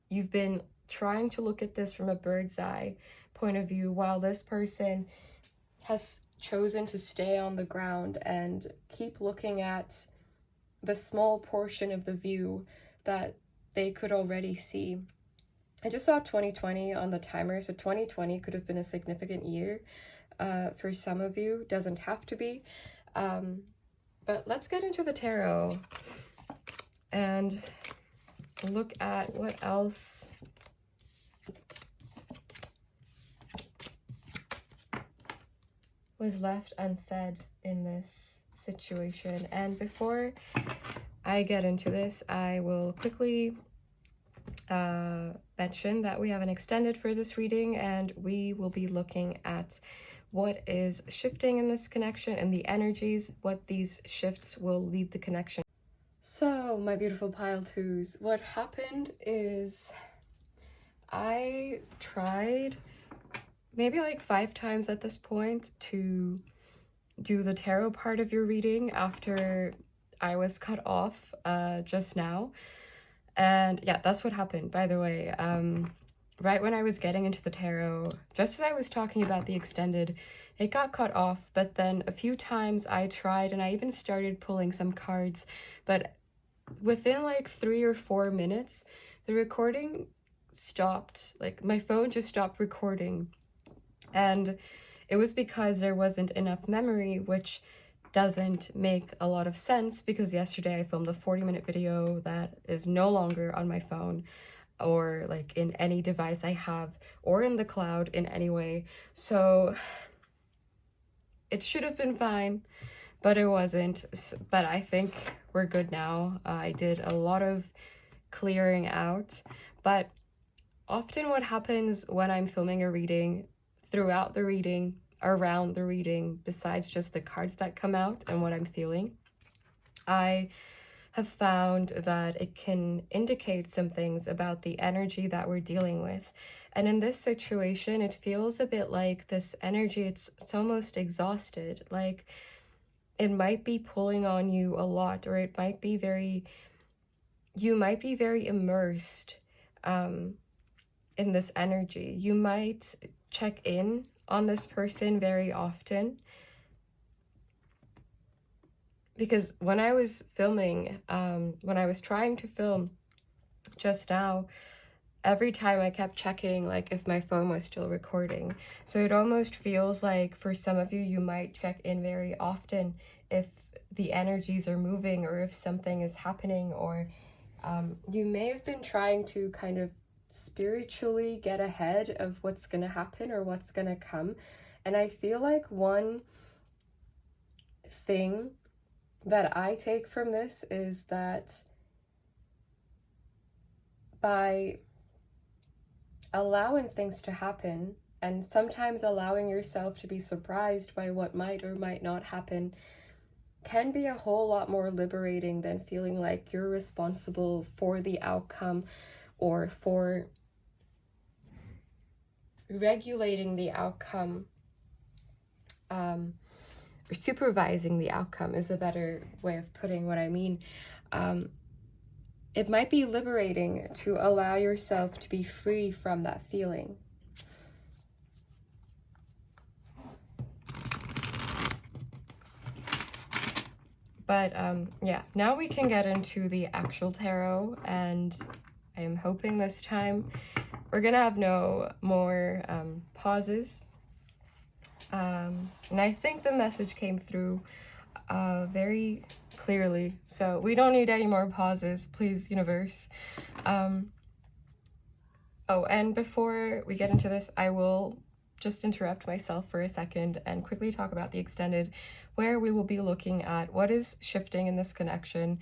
you've been trying to look at this from a bird's eye point of view, while this person has chosen to stay on the ground and keep looking at the small portion of the view that they could already see. I just saw 2020 on the timer, so 2020 could have been a significant year for some of you. Doesn't have to be. But let's get into the tarot and look at what else was left unsaid in this situation. And before I get into this, I will quickly mention that we have an extended for this reading, and we will be looking at what is shifting in this connection and the energies, what these shifts will lead the connection. So, my beautiful pile twos, what happened is I tried maybe like 5 times at this point to do the tarot part of your reading after I was cut off just now. And yeah, that's what happened, by the way. Right when I was getting into the tarot, just as I was talking about the extended, it got cut off. But then a few times I tried, and I even started pulling some cards, but within like 3 or 4 minutes, the recording stopped. Like, my phone just stopped recording. And it was because there wasn't enough memory, which doesn't make a lot of sense, because yesterday I filmed a 40-minute video that is no longer on my phone or like in any device I have or in the cloud in any way. So it should have been fine, but it wasn't. But I think we're good now. I did a lot of clearing out, but often what happens when I'm filming a reading, throughout the reading, around the reading, besides just the cards that come out and what I'm feeling, I have found that it can indicate some things about the energy that we're dealing with. And in this situation, it feels a bit like this energy, it's almost exhausted. Like it might be pulling on you a lot, or it might be you might be very immersed in this energy. You might check in on this person very often. Because when I was filming, when I was trying to film just now, every time I kept checking like if my phone was still recording. So it almost feels like for some of you, you might check in very often if the energies are moving or if something is happening, or you may have been trying to kind of spiritually get ahead of what's going to happen or what's going to come. And I feel like one thing that I take from this is that by allowing things to happen, and sometimes allowing yourself to be surprised by what might or might not happen, can be a whole lot more liberating than feeling like you're responsible for the outcome or for regulating the outcome, or supervising the outcome is a better way of putting what I mean. It might be liberating to allow yourself to be free from that feeling. But yeah, now we can get into the actual tarot, and I am hoping this time we're gonna have no more pauses. And I think the message came through very clearly, so we don't need any more pauses, please, universe. Oh, and before we get into this, I will just interrupt myself for a second and quickly talk about the extended, where we will be looking at what is shifting in this connection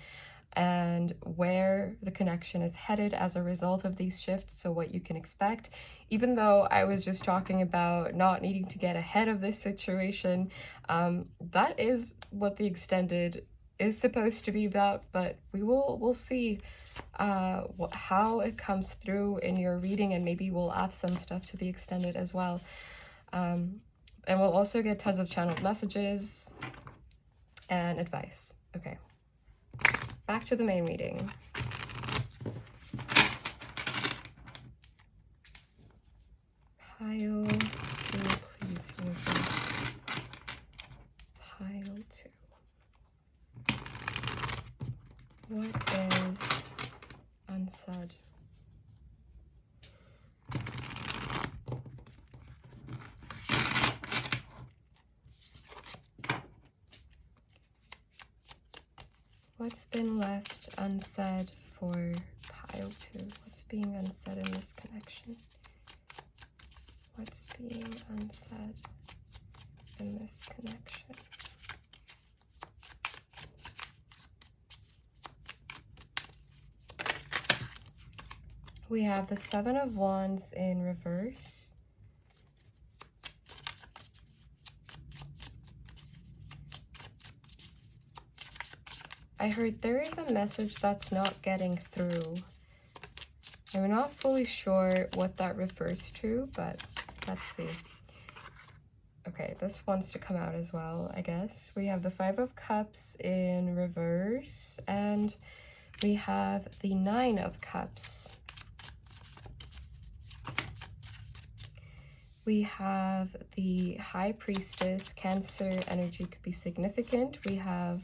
and where the connection is headed as a result of these shifts, so what you can expect. Even though I was just talking about not needing to get ahead of this situation, that is what the extended is supposed to be about, but we'll see how it comes through in your reading, and maybe we'll add some stuff to the extended as well. And we'll also get tons of channeled messages and advice. Okay, back to the main reading. Pile 2, please, universe. Pile 2. What is unsaid? What's been left unsaid for pile 2? What's being unsaid in this connection? What's being unsaid in this connection? We have the 7 of Wands in reverse. I heard there is a message that's not getting through. I'm not fully sure what that refers to, but let's see. Okay, this wants to come out as well, I guess. We have the 5 of Cups in reverse, and we have the 9 of Cups. We have the High Priestess. Cancer energy could be significant. We have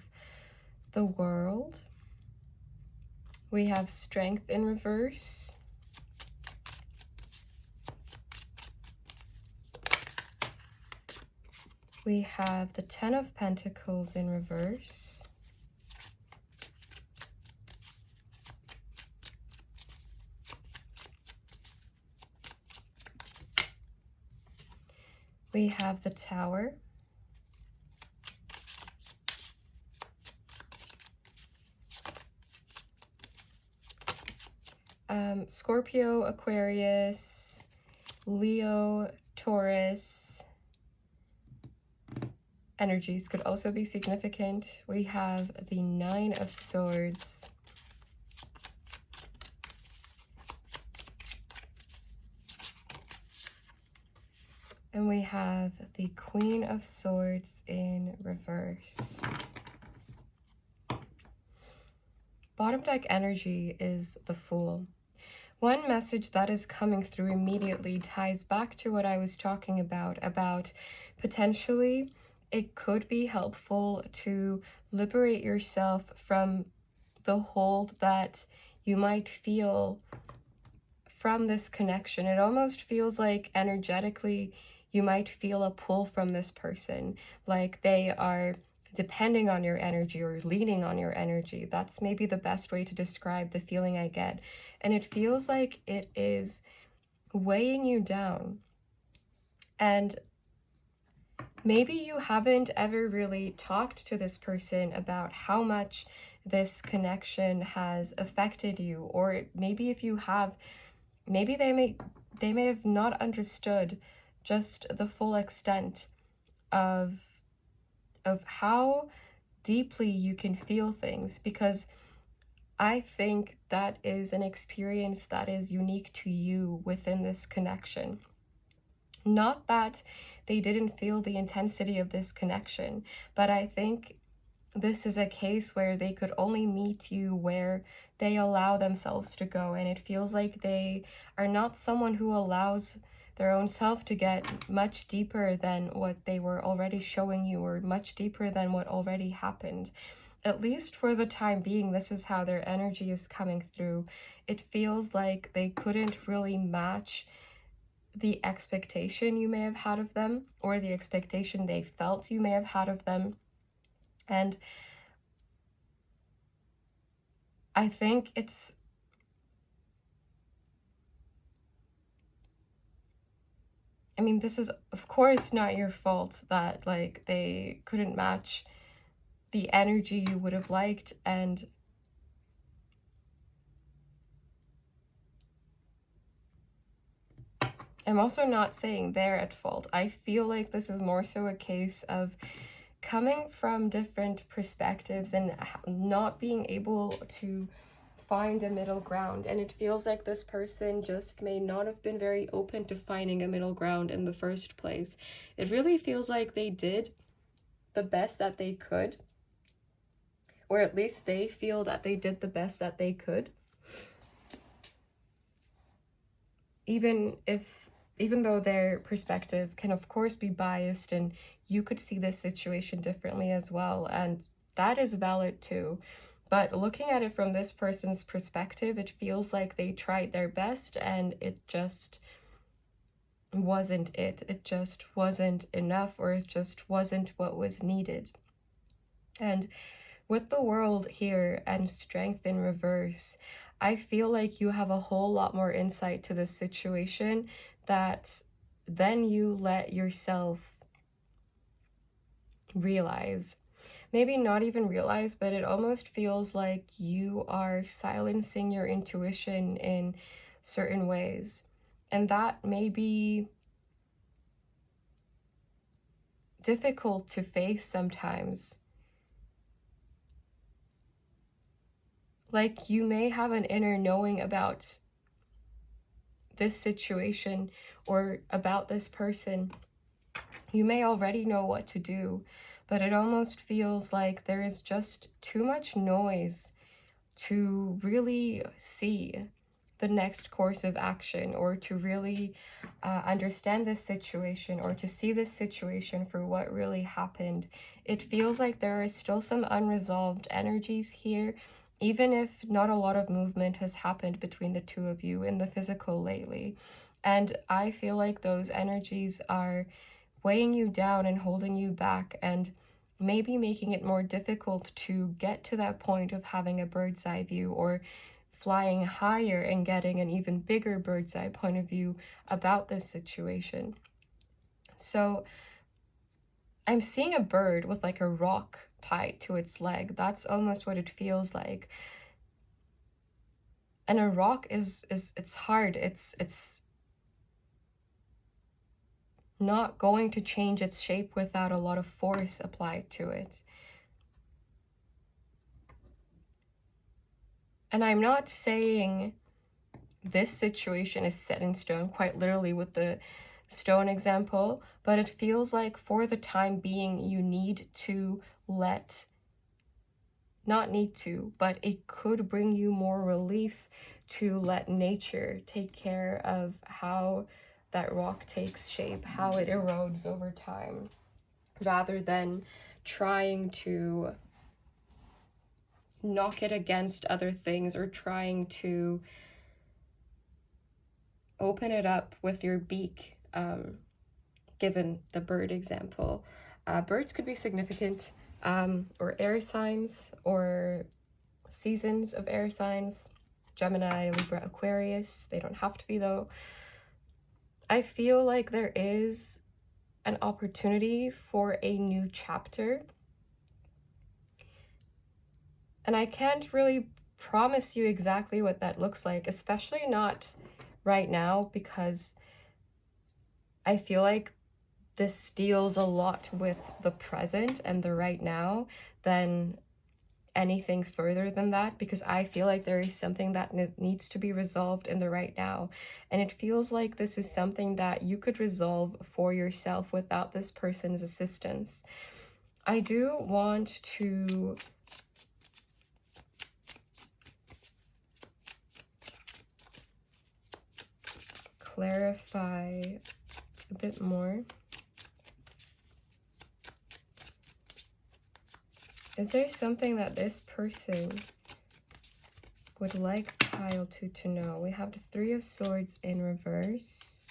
the World. We have Strength in reverse. We have the 10 of Pentacles in reverse. We have the Tower. Scorpio, Aquarius, Leo, Taurus energies could also be significant. We have the Nine of Swords. And we have the Queen of Swords in reverse. Bottom deck energy is the Fool. One message that is coming through immediately ties back to what I was talking about potentially it could be helpful to liberate yourself from the hold that you might feel from this connection. It almost feels like energetically you might feel a pull from this person, like they are depending on your energy or leaning on your energy. That's maybe the best way to describe the feeling I get. And it feels like it is weighing you down. And maybe you haven't ever really talked to this person about how much this connection has affected you, or maybe if you have, maybe they may have not understood just the full extent of how deeply you can feel things, because I think that is an experience that is unique to you within this connection. Not that they didn't feel the intensity of this connection, but I think this is a case where they could only meet you where they allow themselves to go, and it feels like they are not someone who allows their own self to get much deeper than what they were already showing you, or much deeper than what already happened. At least for the time being, this is how their energy is coming through. It feels like they couldn't really match the expectation you may have had of them, or the expectation they felt you may have had of them. And I think it's this is of course not your fault that like they couldn't match the energy you would have liked, and I'm also not saying they're at fault. I feel like this is more so a case of coming from different perspectives and not being able to find a middle ground. And it feels like this person just may not have been very open to finding a middle ground in the first place. It really feels like they did the best that they could, or at least they feel that they did the best that they could. Even though their perspective can of course be biased, and you could see this situation differently as well, and that is valid too. But looking at it from this person's perspective, it feels like they tried their best and it just wasn't it. It just wasn't enough, or it just wasn't what was needed. And with the World here and Strength in reverse, I feel like you have a whole lot more insight to this situation that then you let yourself realize. Maybe not even realize, but it almost feels like you are silencing your intuition in certain ways. And that may be difficult to face sometimes. Like you may have an inner knowing about this situation or about this person. You may already know what to do, but it almost feels like there is just too much noise to really see the next course of action, or to really understand this situation, or to see this situation for what really happened. It feels like there is still some unresolved energies here, even if not a lot of movement has happened between the two of you in the physical lately. And I feel like those energies are weighing you down and holding you back, and maybe making it more difficult to get to that point of having a bird's eye view, or flying higher and getting an even bigger bird's eye point of view about this situation. So I'm seeing a bird with like a rock tied to its leg. That's almost what it feels like. And a rock it's hard. It's not going to change its shape without a lot of force applied to it. And I'm not saying this situation is set in stone, quite literally with the stone example, but it feels like for the time being, you need to not need to, but it could bring you more relief to let nature take care of how that rock takes shape, how it erodes over time, rather than trying to knock it against other things or trying to open it up with your beak, given the bird example. Birds could be significant, or air signs or seasons of air signs. Gemini, Libra, Aquarius. They don't have to be, though. I feel like there is an opportunity for a new chapter. And I can't really promise you exactly what that looks like, especially not right now, because I feel like this deals a lot with the present and the right now than anything further than that, because I feel like there is something that needs to be resolved in the right now. And it feels like this is something that you could resolve for yourself without this person's assistance. I do want to clarify a bit more. Is there something that this person would like pile two to know? We have the Three of Swords in reverse.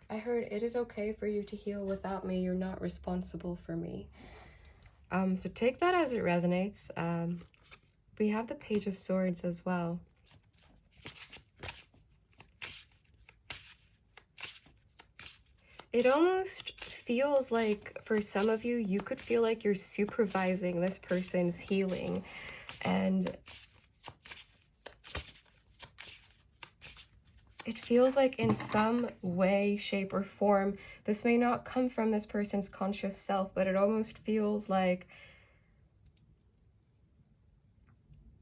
I heard it is okay for you to heal without me. You're not responsible for me. So take that as it resonates. We have the Page of Swords as well. It almost feels like, for some of you, you could feel like you're supervising this person's healing. And it feels like in some way, shape, or form, this may not come from this person's conscious self, but it almost feels like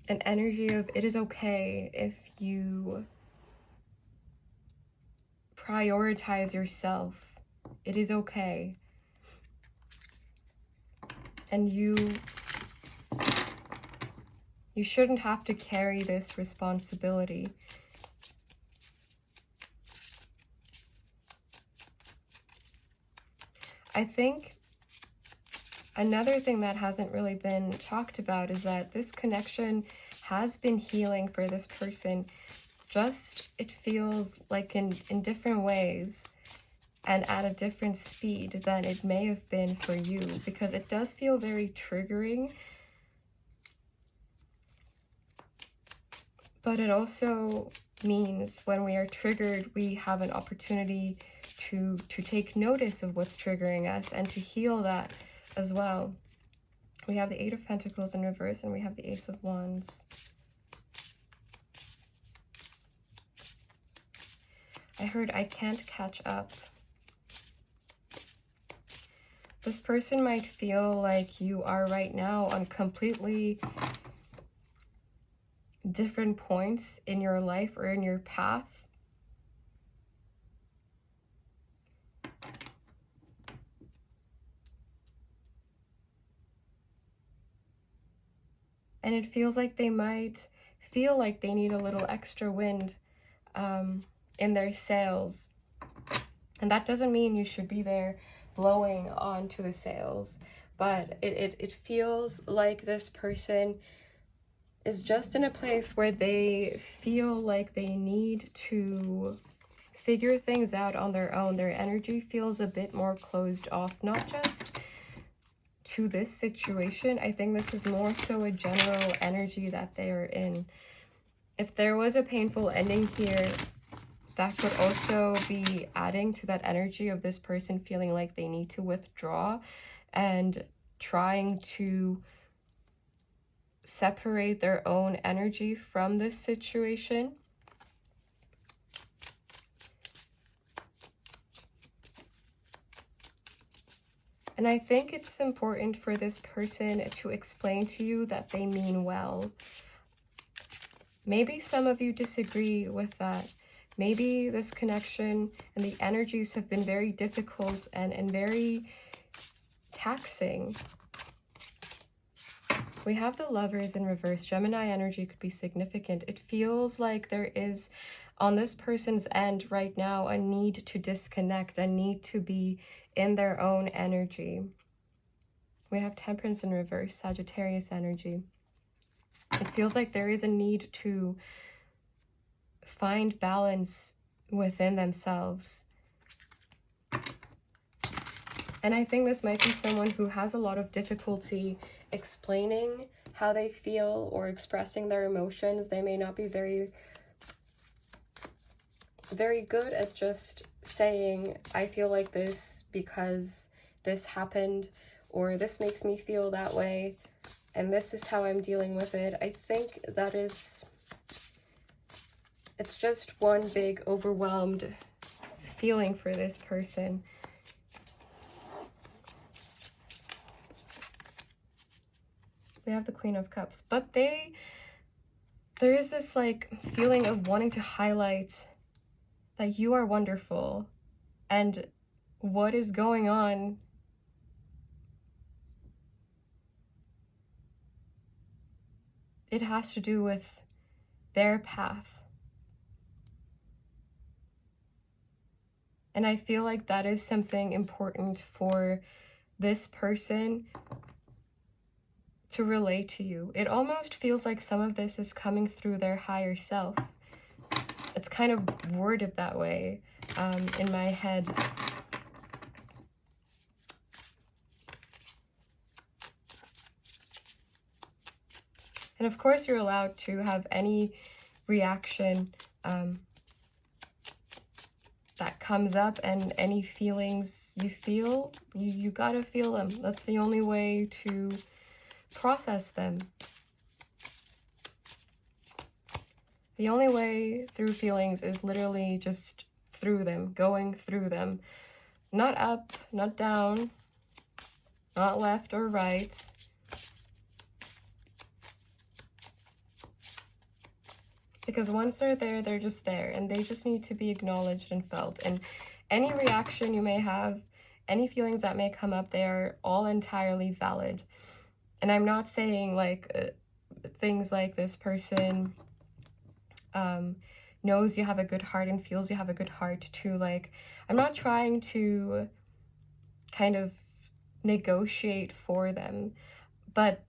an energy of it is okay if you prioritize yourself. It is okay. And you shouldn't have to carry this responsibility. I think another thing that hasn't really been talked about is that this connection has been healing for this person. Just, it feels like in different ways and at a different speed than it may have been for you, because it does feel very triggering. But it also means when we are triggered, we have an opportunity to take notice of what's triggering us and to heal that as well. We have the Eight of Pentacles in reverse and we have the Ace of Wands. I heard I can't catch up. This person might feel like you are right now on completely different points in your life or in your path. And it feels like they might feel like they need a little extra wind in their sails. And that doesn't mean you should be there blowing onto the sails, but it feels like this person is just in a place where they feel like they need to figure things out on their own. Their energy feels a bit more closed off, not just to this situation. I think this is more so a general energy that they are in. if there was a painful ending here, that could also be adding to that energy of this person feeling like they need to withdraw and trying to separate their own energy from this situation. And I think it's important for this person to explain to you that they mean well. Maybe some of you disagree with that. Maybe this connection and the energies have been very difficult and very taxing. We have the Lovers in reverse. Gemini energy could be significant. It feels like there is, on this person's end right now, a need to disconnect, a need to be in their own energy. We have Temperance in reverse, Sagittarius energy. It feels like there is a need to find balance within themselves. And I think this might be someone who has a lot of difficulty explaining how they feel or expressing their emotions. They may not be very good at just saying, I feel like this because this happened, or this makes me feel that way, and this is how I'm dealing with it. I think that it's just one big overwhelmed feeling for this person. We have the Queen of Cups, but there is this like feeling of wanting to highlight that you are wonderful, and what is going on it has to do with their path. And I feel like that is something important for this person to relate to you. It almost feels like some of this is coming through their higher self. It's kind of worded that way in my head. And of course, you're allowed to have any reaction that comes up, and any feelings you feel, you gotta feel them. That's the only way to process them. The only way through feelings is literally just through them, going through them. Not up, not down, not left or right. Because once they're there, they're just there, and they just need to be acknowledged and felt. And any reaction you may have, any feelings that may come up, they are all entirely valid. And I'm not saying like things like this person knows you have a good heart and feels you have a good heart too. Like, I'm not trying to kind of negotiate for them, but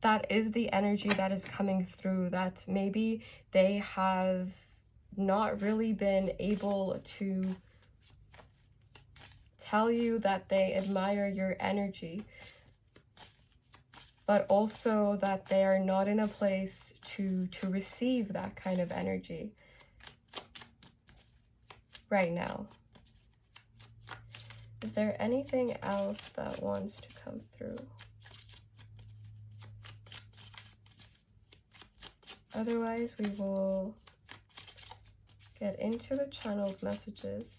that is the energy that is coming through, that maybe they have not really been able to tell you that they admire your energy, but also that they are not in a place to receive that kind of energy right now. Is there anything else that wants to come through? Otherwise, we will get into the channeled messages.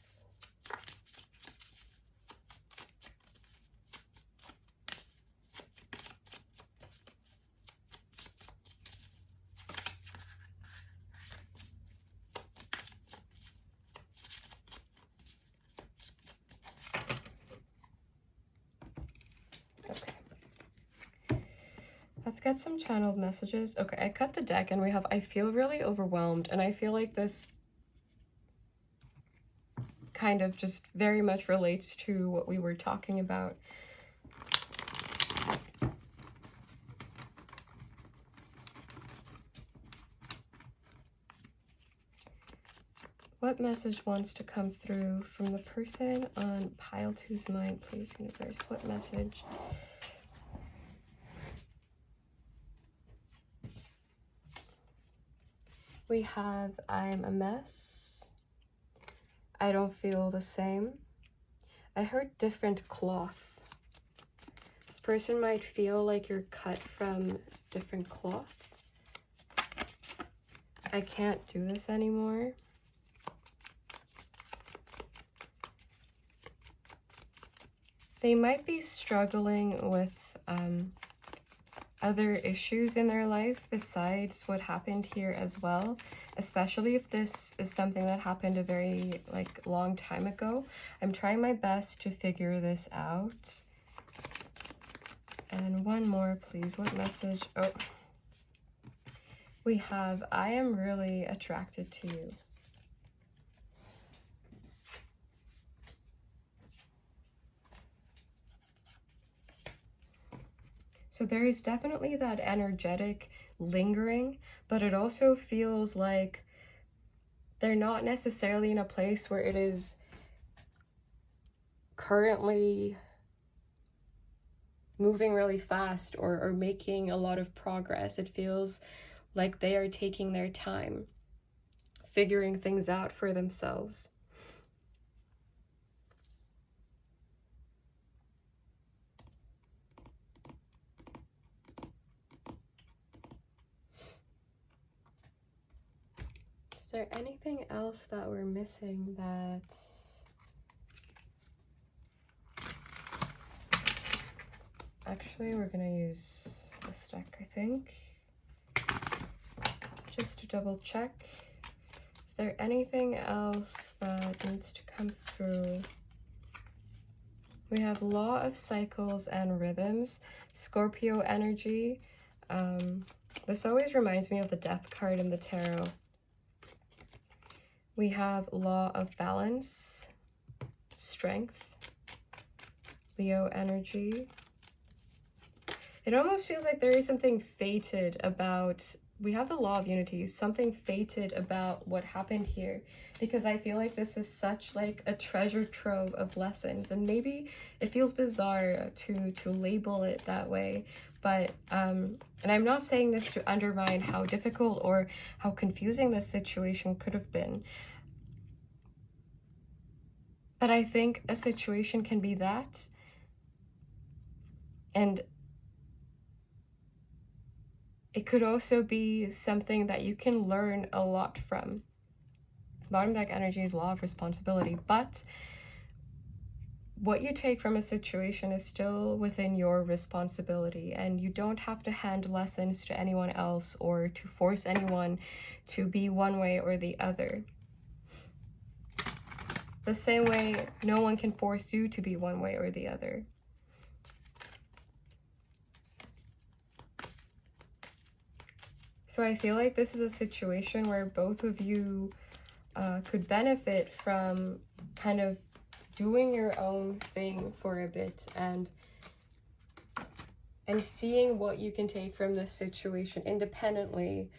Let's get some channeled messages. Okay, I cut the deck and we have, I feel really overwhelmed, and I feel like this kind of just very much relates to what we were talking about. What message wants to come through from the person on pile 2's mind, please, universe? What message? We have I'm a mess. I don't feel the same. I heard different cloth. This person might feel like you're cut from different cloth. I can't do this anymore. They might be struggling with other issues in their life besides what happened here as well, especially if this is something that happened a very long time ago. I'm trying my best to figure this out. And one more, please. What message? Oh, we have I am really attracted to you. So there is definitely that energetic lingering, but it also feels like they're not necessarily in a place where it is currently moving really fast or making a lot of progress. It feels like they are taking their time, figuring things out for themselves. Is there anything else that we're missing that... Actually, we're gonna use this deck, I think, just to double check. Is there anything else that needs to come through? We have Law of Cycles and Rhythms, Scorpio energy. This always reminds me of the Death card in the tarot. We have Law of Balance, Strength, Leo energy. It almost feels like there is something fated about, we have the Law of Unity, something fated about what happened here, because I feel like this is such a treasure trove of lessons, and maybe it feels bizarre to label it that way, but and I'm not saying this to undermine how difficult or how confusing this situation could have been, but I think a situation can be that, and it could also be something that you can learn a lot from. Bottom deck energy is Law of Responsibility, but what you take from a situation is still within your responsibility, and you don't have to hand lessons to anyone else or to force anyone to be one way or the other. The same way no one can force you to be one way or the other. So I feel like this is a situation where both of you could benefit from kind of doing your own thing for a bit and seeing what you can take from this situation independently,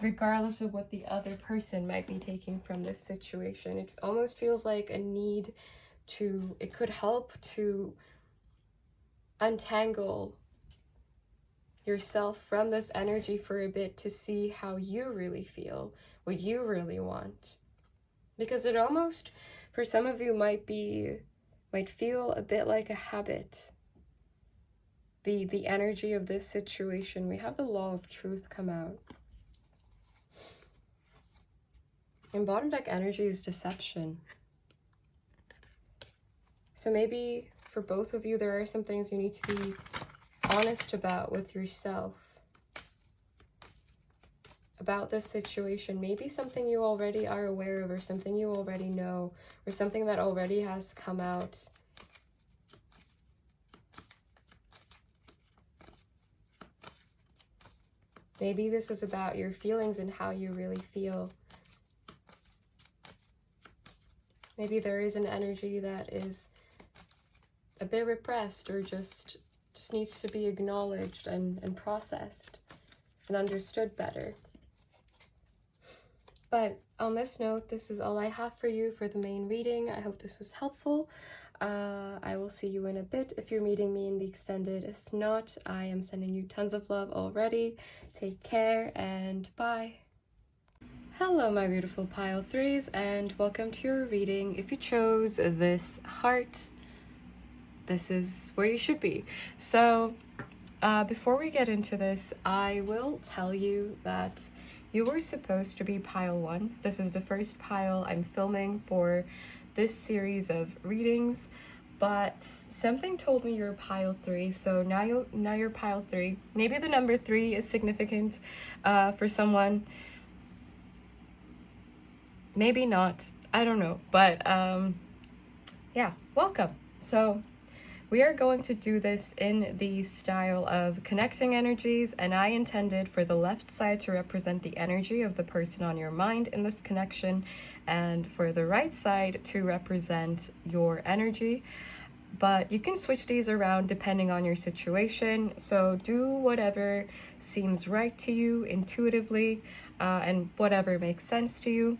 regardless of what the other person might be taking from this situation. It almost feels like a need to, it could help to untangle yourself from this energy for a bit to see how you really feel, what you really want. Because it almost, for some of you, might feel a bit like a habit. The energy of this situation. We have the Law of Truth come out. And bottom deck energy is deception. So maybe for both of you, there are some things you need to be honest about with yourself about this situation. Maybe something you already are aware of, or something you already know, or something that already has come out. Maybe this is about your feelings and how you really feel. Maybe there is an energy that is a bit repressed, or just needs to be acknowledged and processed and understood better. But on this note, this is all I have for you for the main reading. I hope this was helpful. I will see you in a bit if you're meeting me in the extended. If not, I am sending you tons of love already. Take care and bye. Hello, my beautiful pile threes, and welcome to your reading. If you chose this heart, this is where you should be. So, before we get into this, I will tell you that you were supposed to be pile 1. This is the first pile I'm filming for this series of readings, but something told me you're pile 3, so now you're pile 3. Maybe the number 3 is significant for someone. Maybe not. I don't know. But yeah, welcome. So we are going to do this in the style of connecting energies, and I intended for the left side to represent the energy of the person on your mind in this connection, and for the right side to represent your energy. But you can switch these around depending on your situation, so do whatever seems right to you intuitively, and whatever makes sense to you.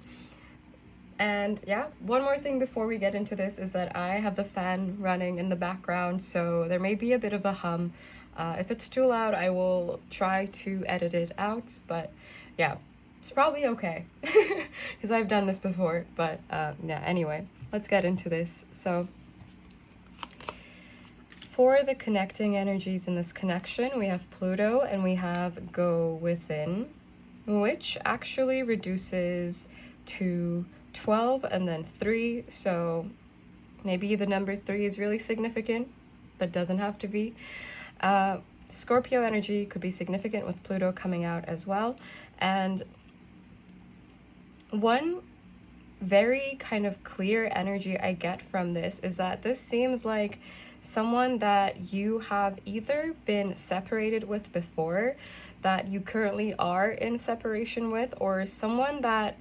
And yeah, one more thing before we get into this is that I have the fan running in the background, so there may be a bit of a hum. If it's too loud, I will try to edit it out, but yeah, it's probably okay, because I've done this before. But yeah, anyway, let's get into this. So for the connecting energies in this connection, we have Pluto and we have Go Within, which actually reduces to 12 and then 3, so maybe the number 3 is really significant, but doesn't have to be. Scorpio energy could be significant with Pluto coming out as well. And one very kind of clear energy I get from this is that this seems like someone that you have either been separated with before, that you currently are in separation with, or someone that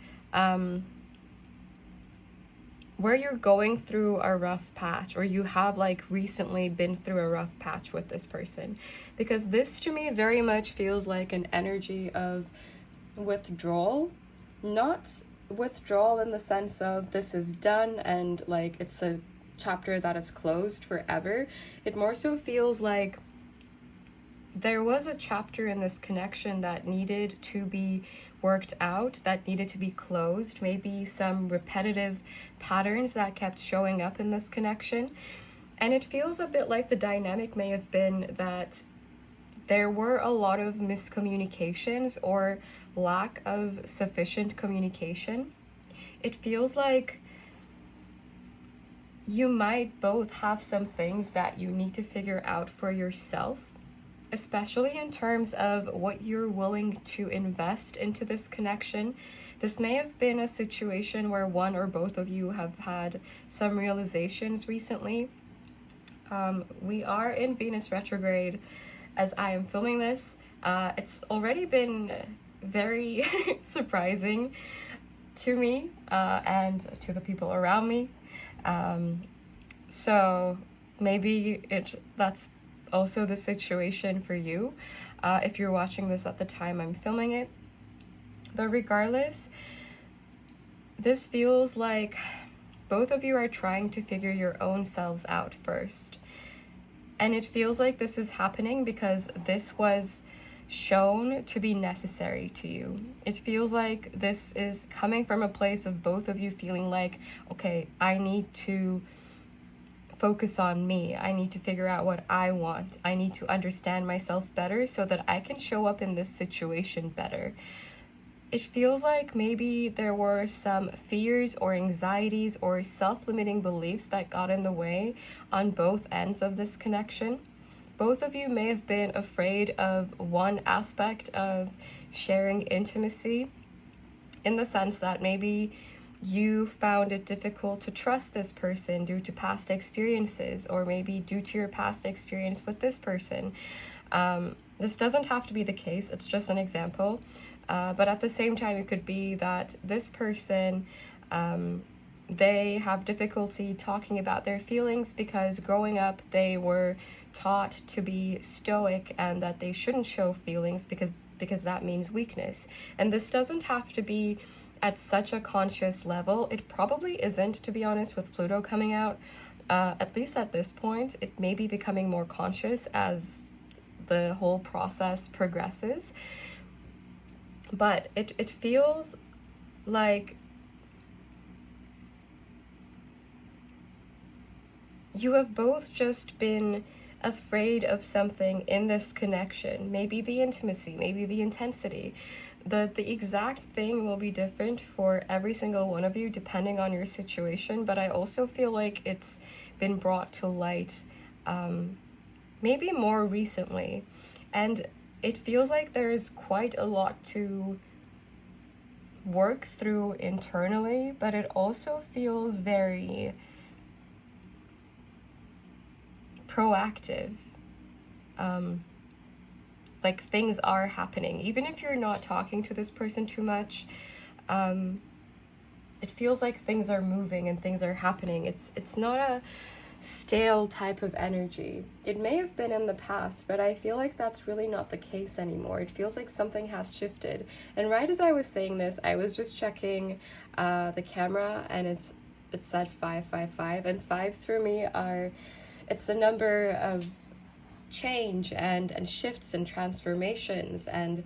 where you're going through a rough patch, or you have like recently been through a rough patch with this person. Because this to me very much feels like an energy of withdrawal, not withdrawal in the sense of this is done and like it's a chapter that is closed forever. It more so feels like there was a chapter in this connection that needed to be worked out, that needed to be closed, maybe some repetitive patterns that kept showing up in this connection. And it feels a bit like the dynamic may have been that there were a lot of miscommunications or lack of sufficient communication. It feels like you might both have some things that you need to figure out for yourself, especially in terms of what you're willing to invest into this connection. This may have been a situation where one or both of you have had some realizations recently. We are in Venus retrograde as I am filming this. It's already been very surprising to me and to the people around me. So maybe that's also the situation for you if you're watching this at the time I'm filming it. But regardless, this feels like both of you are trying to figure your own selves out first. And it feels like this is happening because this was shown to be necessary to you. It feels like this is coming from a place of both of you feeling like, okay, I need to focus on me. I need to figure out what I want. I need to understand myself better so that I can show up in this situation better. It feels like maybe there were some fears or anxieties or self-limiting beliefs that got in the way on both ends of this connection. Both of you may have been afraid of one aspect of sharing intimacy, in the sense that maybe you found it difficult to trust this person due to past experiences, or maybe due to your past experience with this person. This doesn't have to be the case, it's just an example. But at the same time, it could be that this person, they have difficulty talking about their feelings because growing up they were taught to be stoic and that they shouldn't show feelings because that means weakness. And this doesn't have to be at such a conscious level. It probably isn't, to be honest, with Pluto coming out. At least at this point, it may be becoming more conscious as the whole process progresses. But it feels like you have both just been afraid of something in this connection. Maybe the intimacy, maybe the intensity. The exact thing will be different for every single one of you depending on your situation, but I also feel like it's been brought to light maybe more recently. And it feels like there's quite a lot to work through internally, but it also feels very proactive. Like things are happening. Even if you're not talking to this person too much, it feels like things are moving and things are happening. It's not a stale type of energy. It may have been in the past, but I feel like that's really not the case anymore. It feels like something has shifted. And right as I was saying this, I was just checking the camera, and it said 555, and fives for me are, it's a number of change and shifts and transformations, and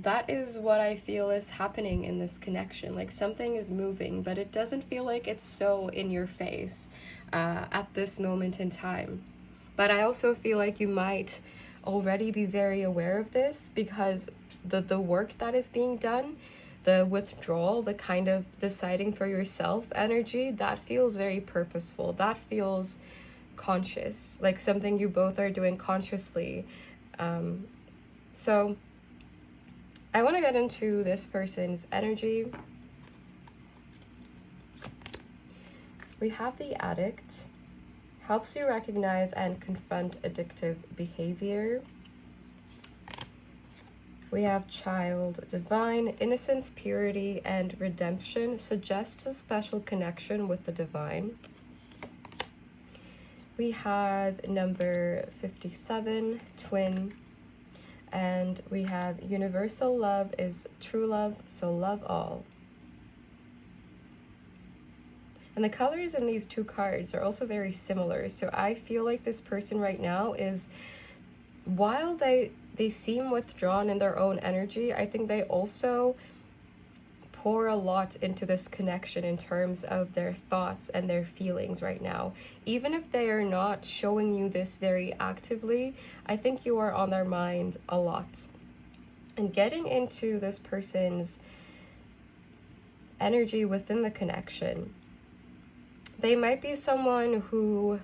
that is what I feel is happening in this connection. Like something is moving, but it doesn't feel like it's so in your face at this moment in time. But I also feel like you might already be very aware of this, because the work that is being done, the withdrawal, the kind of deciding for yourself energy, that feels very purposeful. That feels conscious, like something you both are doing consciously. So I want to get into this person's energy. We have the addict, helps you recognize and confront addictive behavior. We have child, divine, innocence, purity, and redemption, suggests a special connection with the divine. We have number 57, twin, and we have universal love is true love, so love all. And the colors in these two cards are also very similar. So I feel like this person right now is, while they seem withdrawn in their own energy, I think they also pour a lot into this connection in terms of their thoughts and their feelings right now. Even if they are not showing you this very actively, I think you are on their mind a lot. And getting into this person's energy within the connection, they might be someone who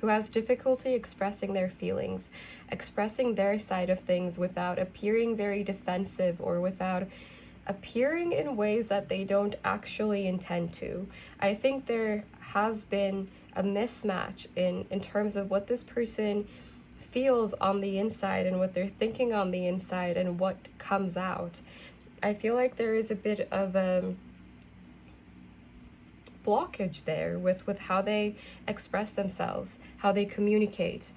has difficulty expressing their feelings, expressing their side of things without appearing very defensive or without appearing in ways that they don't actually intend to. I think there has been a mismatch in terms of what this person feels on the inside and what they're thinking on the inside and what comes out. I feel like there is a bit of a blockage there with how they express themselves, how they communicate.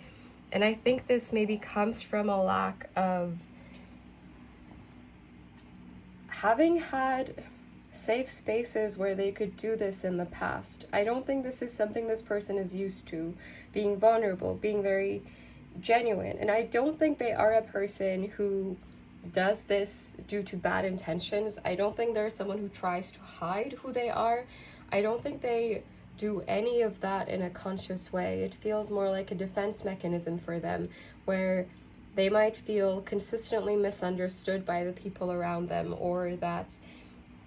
And I think this maybe comes from a lack of having had safe spaces where they could do this in the past. I don't think this is something this person is used to, being vulnerable, being very genuine. And I don't think they are a person who does this due to bad intentions. I don't think they're someone who tries to hide who they are. I don't think they do any of that in a conscious way. It feels more like a defense mechanism for them, where they might feel consistently misunderstood by the people around them, or that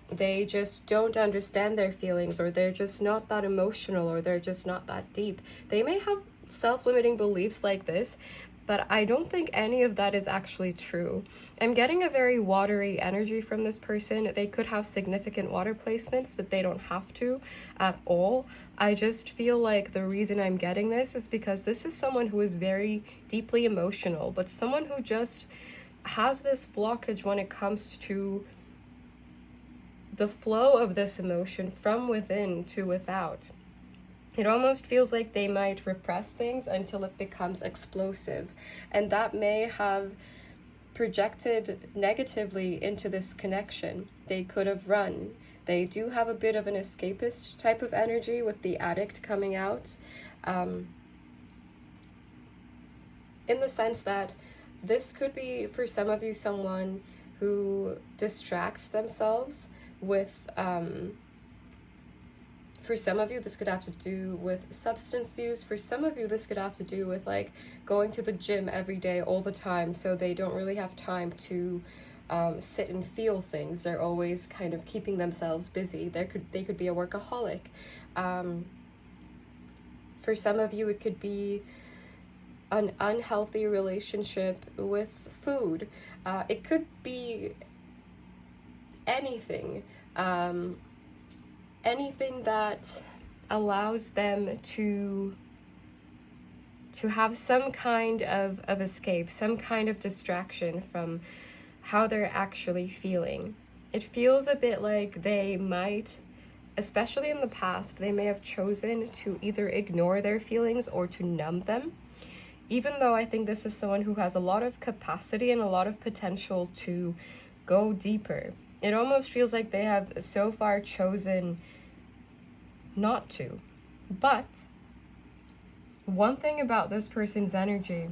they just don't understand their feelings, or they're just not that emotional, or they're just not that deep. They may have self-limiting beliefs like this, but I don't think any of that is actually true. I'm getting a very watery energy from this person. They could have significant water placements, but they don't have to at all. I just feel like the reason I'm getting this is because this is someone who is very deeply emotional, but someone who just has this blockage when it comes to the flow of this emotion from within to without. It almost feels like they might repress things until it becomes explosive, and that may have projected negatively into this connection. They could have run. They do have a bit of an escapist type of energy with the addict coming out, in the sense that this could be, for some of you, someone who distracts themselves with, for some of you, this could have to do with substance use. For some of you, this could have to do with like going to the gym every day, all the time, so they don't really have time to sit and feel things. They're always kind of keeping themselves busy. They could be a workaholic. For some of you, it could be an unhealthy relationship with food. It could be anything. Anything that allows them to have some kind of escape, some kind of distraction from how they're actually feeling. It feels a bit like they might, especially in the past, they may have chosen to either ignore their feelings or to numb them. Even though I think this is someone who has a lot of capacity and a lot of potential to go deeper. It almost feels like they have so far chosen not to. But one thing about this person's energy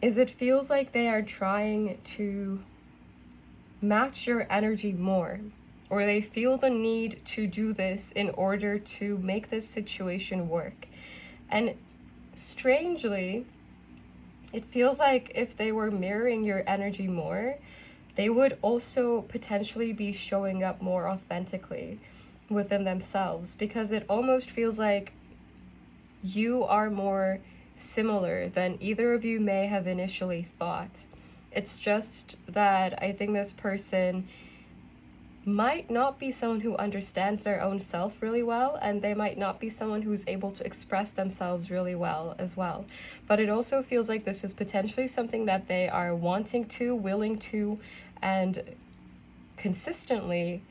is it feels like they are trying to match your energy more, or they feel the need to do this in order to make this situation work. And strangely, it feels like if they were mirroring your energy more, they would also potentially be showing up more authentically within themselves, because it almost feels like you are more similar than either of you may have initially thought. It's just that I think this person might not be someone who understands their own self really well, and they might not be someone who's able to express themselves really well as well. But it also feels like this is potentially something that they are wanting to, willing to, and consistently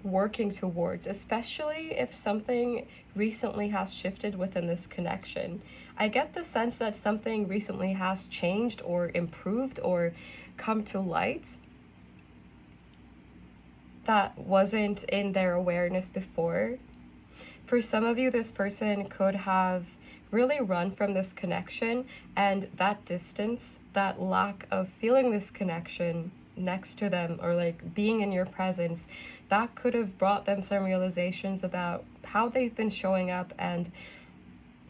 working towards, especially if something recently has shifted within this connection. I get the sense that something recently has changed or improved or come to light that wasn't in their awareness before. For some of you, this person could have really run from this connection, and that distance, that lack of feeling this connection next to them or like being in your presence, that could have brought them some realizations about how they've been showing up and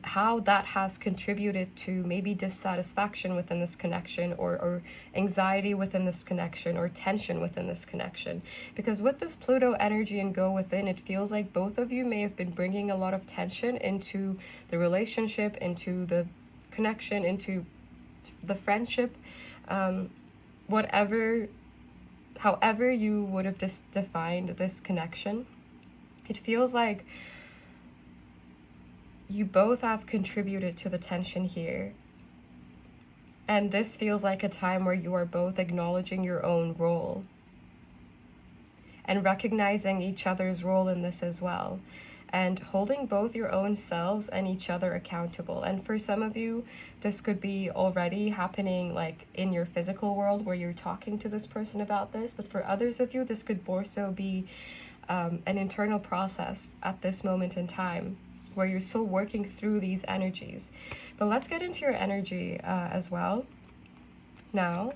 how that has contributed to maybe dissatisfaction within this connection, or anxiety within this connection, or tension within this connection. Because with this Pluto energy and go within, it feels like both of you may have been bringing a lot of tension into the relationship, into the connection, into the friendship, however you would have defined this connection. It feels like you both have contributed to the tension here. And this feels like a time where you are both acknowledging your own role and recognizing each other's role in this as well, and holding both your own selves and each other accountable. And for some of you, this could be already happening like in your physical world where you're talking to this person about this, but for others of you, this could more so be an internal process at this moment in time, where you're still working through these energies. But let's get into your energy as well now.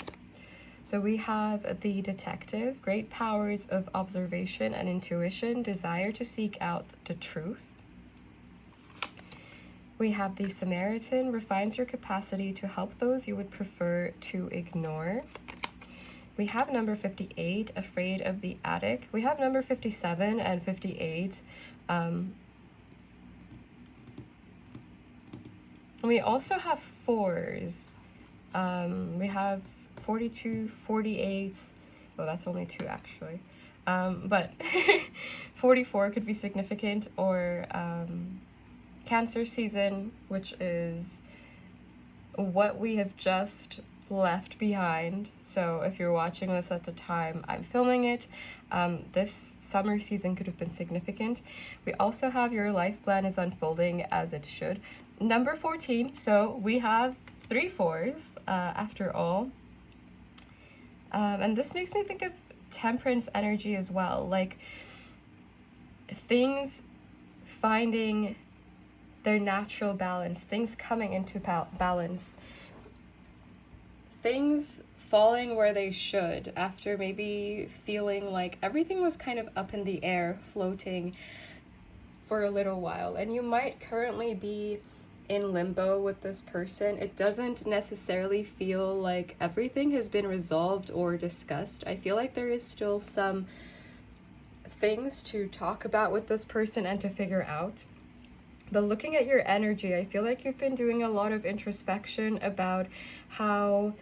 So we have the Detective, great powers of observation and intuition, desire to seek out the truth. We have the Samaritan, refines your capacity to help those you would prefer to ignore. We have number 58, afraid of the attic. We have number 57 and 58. We also have fours. We have 42, 48. Well, that's only two actually. But 44 could be significant, or Cancer season, which is what we have just left behind. So if you're watching this at the time I'm filming it, this summer season could have been significant. We also have your life plan is unfolding as it should. Number 14, so we have 3 4s after all. And this makes me think of Temperance energy as well, like things finding their natural balance, things coming into balance, things falling where they should, after maybe feeling like everything was kind of up in the air, floating for a little while. And you might currently be in limbo with this person. It doesn't necessarily feel like everything has been resolved or discussed. I feel like there is still some things to talk about with this person and to figure out. But looking at your energy, I feel like you've been doing a lot of introspection about how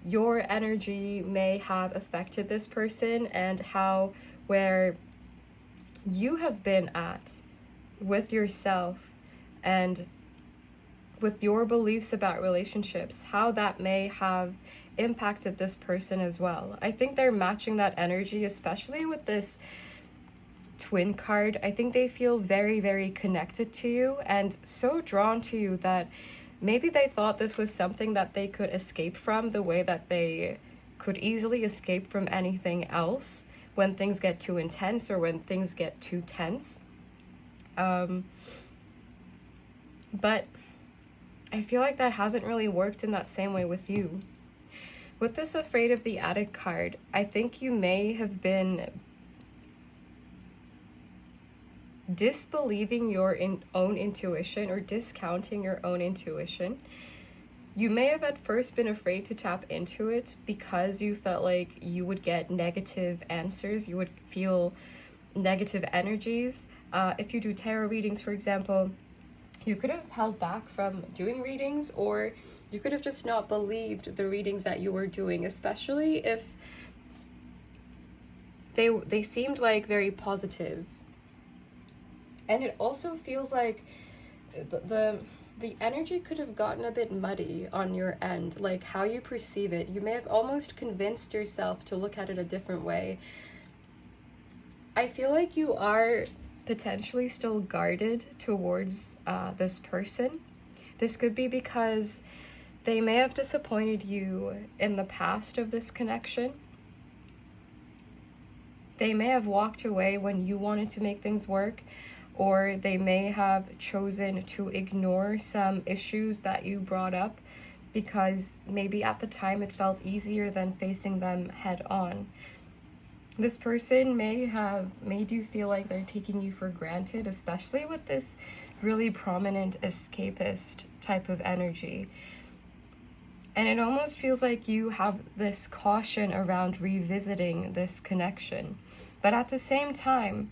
your energy may have affected this person, and how where you have been at with yourself and with your beliefs about relationships, how that may have impacted this person as well. I think they're matching that energy, especially with this twin card. I think they feel very, very connected to you and so drawn to you that maybe they thought this was something that they could escape from, the way that they could easily escape from anything else when things get too intense or when things get too tense. But I feel like that hasn't really worked in that same way with you. With this Afraid of the Attic card, I think you may have been disbelieving your own intuition, or discounting your own intuition. You may have at first been afraid to tap into it because you felt like you would get negative answers, you would feel negative energies. If you do tarot readings, for example, you could have held back from doing readings, or you could have just not believed the readings that you were doing, especially if they seemed like very positive. And it also feels like the energy could have gotten a bit muddy on your end, like how you perceive it. You may have almost convinced yourself to look at it a different way. I feel like you are potentially still guarded towards this person. This could be because they may have disappointed you in the past of this connection. They may have walked away when you wanted to make things work, or they may have chosen to ignore some issues that you brought up because maybe at the time it felt easier than facing them head on. This person may have made you feel like they're taking you for granted, especially with this really prominent escapist type of energy. And it almost feels like you have this caution around revisiting this connection. But at the same time,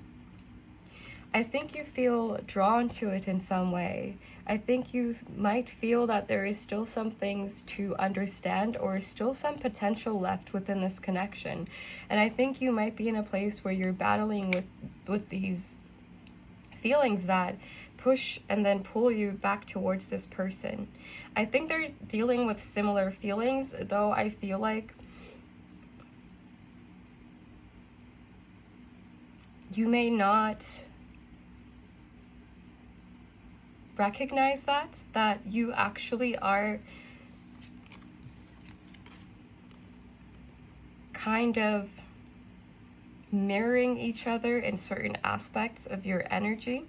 I think you feel drawn to it in some way. I think you might feel that there is still some things to understand, or still some potential left within this connection. And I think you might be in a place where you're battling with these feelings that push and then pull you back towards this person. I think they're dealing with similar feelings, though I feel like you may not recognize that you actually are kind of mirroring each other in certain aspects of your energy.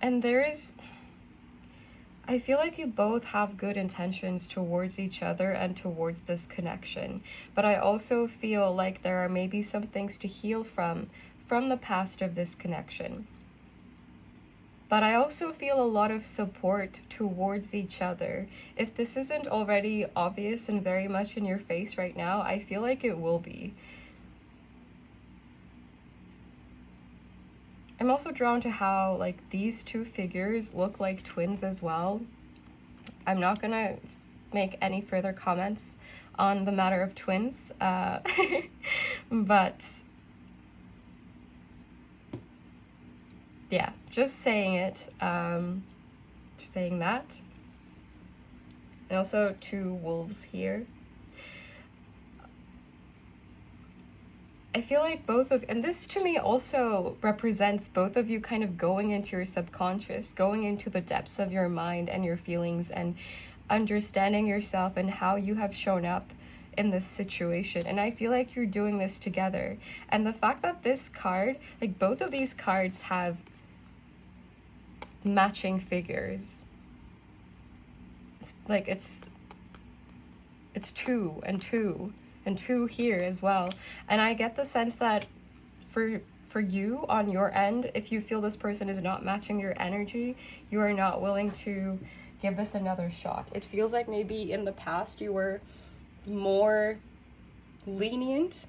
And I feel like you both have good intentions towards each other and towards this connection, but I also feel like there are maybe some things to heal from the past of this connection. But I also feel a lot of support towards each other. If this isn't already obvious and very much in your face right now, I feel like it will be. I'm also drawn to how like these two figures look like twins as well. I'm not gonna make any further comments on the matter of twins, but yeah, just saying it, just saying that. And also two wolves here. I feel like and this to me also represents both of you kind of going into your subconscious, going into the depths of your mind and your feelings, and understanding yourself and how you have shown up in this situation. And I feel like you're doing this together. And the fact that this card, like both of these cards have matching figures. it's two and two and two here as well. And I get the sense that for you on your end, if you feel this person is not matching your energy, you are not willing to give this another shot. It feels like maybe in the past you were more lenient,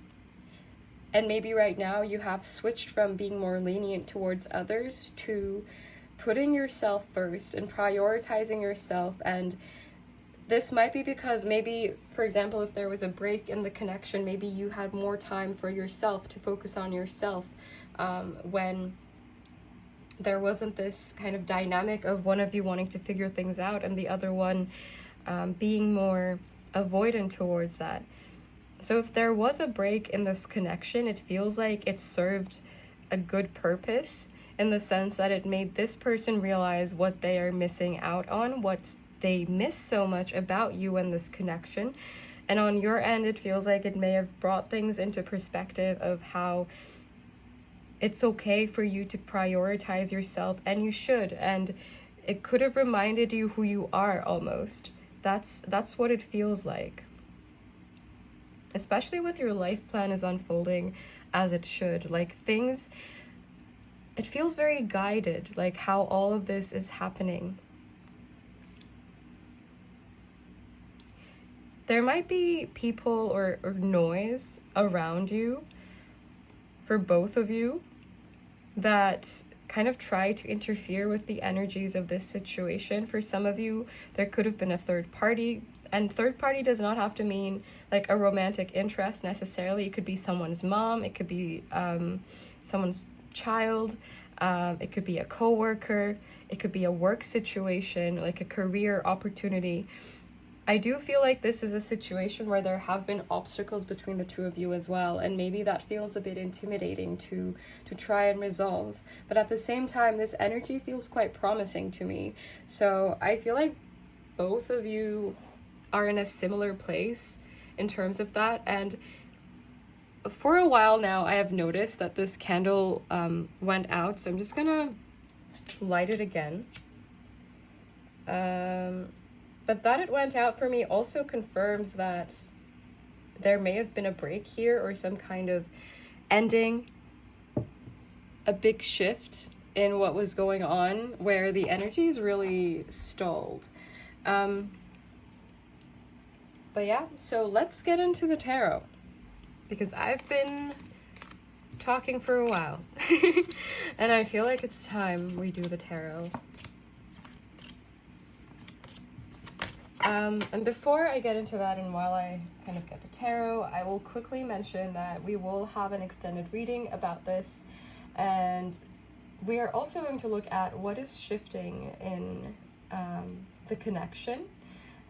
and maybe right now you have switched from being more lenient towards others to putting yourself first and prioritizing yourself. And this might be because maybe, for example, if there was a break in the connection, maybe you had more time for yourself to focus on yourself, when there wasn't this kind of dynamic of one of you wanting to figure things out and the other one being more avoidant towards that. So if there was a break in this connection, it feels like it served a good purpose, in the sense that it made this person realize what they are missing out on, what they miss so much about you and this connection. And on your end, it feels like it may have brought things into perspective of how it's okay for you to prioritize yourself, and you should. And it could have reminded you who you are almost. That's what it feels like. Especially with your life plan is unfolding as it should. Like things, it feels very guided, like how all of this is happening. There might be people or noise around you for both of you that kind of try to interfere with the energies of this situation. For some of you, there could have been a third party, and third party does not have to mean like a romantic interest necessarily. It could be someone's mom, it could be someone's child, it could be a coworker, it could be a work situation, like a career opportunity. I do feel like this is a situation where there have been obstacles between the two of you as well, and maybe that feels a bit intimidating to try and resolve. But at the same time, this energy feels quite promising to me. So I feel like both of you are in a similar place in terms of that. And for a while now, I have noticed that this candle went out, so I'm just gonna light it again. But that it went out for me also confirms that there may have been a break here, or some kind of ending, a big shift in what was going on where the energies really stalled. But yeah, so let's get into the tarot, because I've been talking for a while and I feel like it's time we do the tarot. And before I get into that, and while I kind of get the tarot, I will quickly mention that we will have an extended reading about this, and we are also going to look at what is shifting in the connection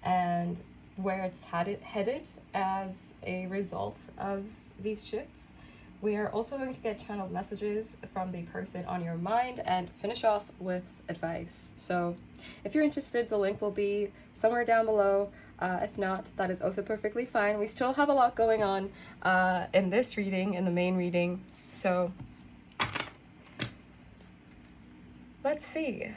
and where it's headed as a result of these shifts. We are also going to get channeled messages from the person on your mind and finish off with advice. So if you're interested, the link will be somewhere down below. If not, that is also perfectly fine. We still have a lot going on in this reading, in the main reading. So let's see.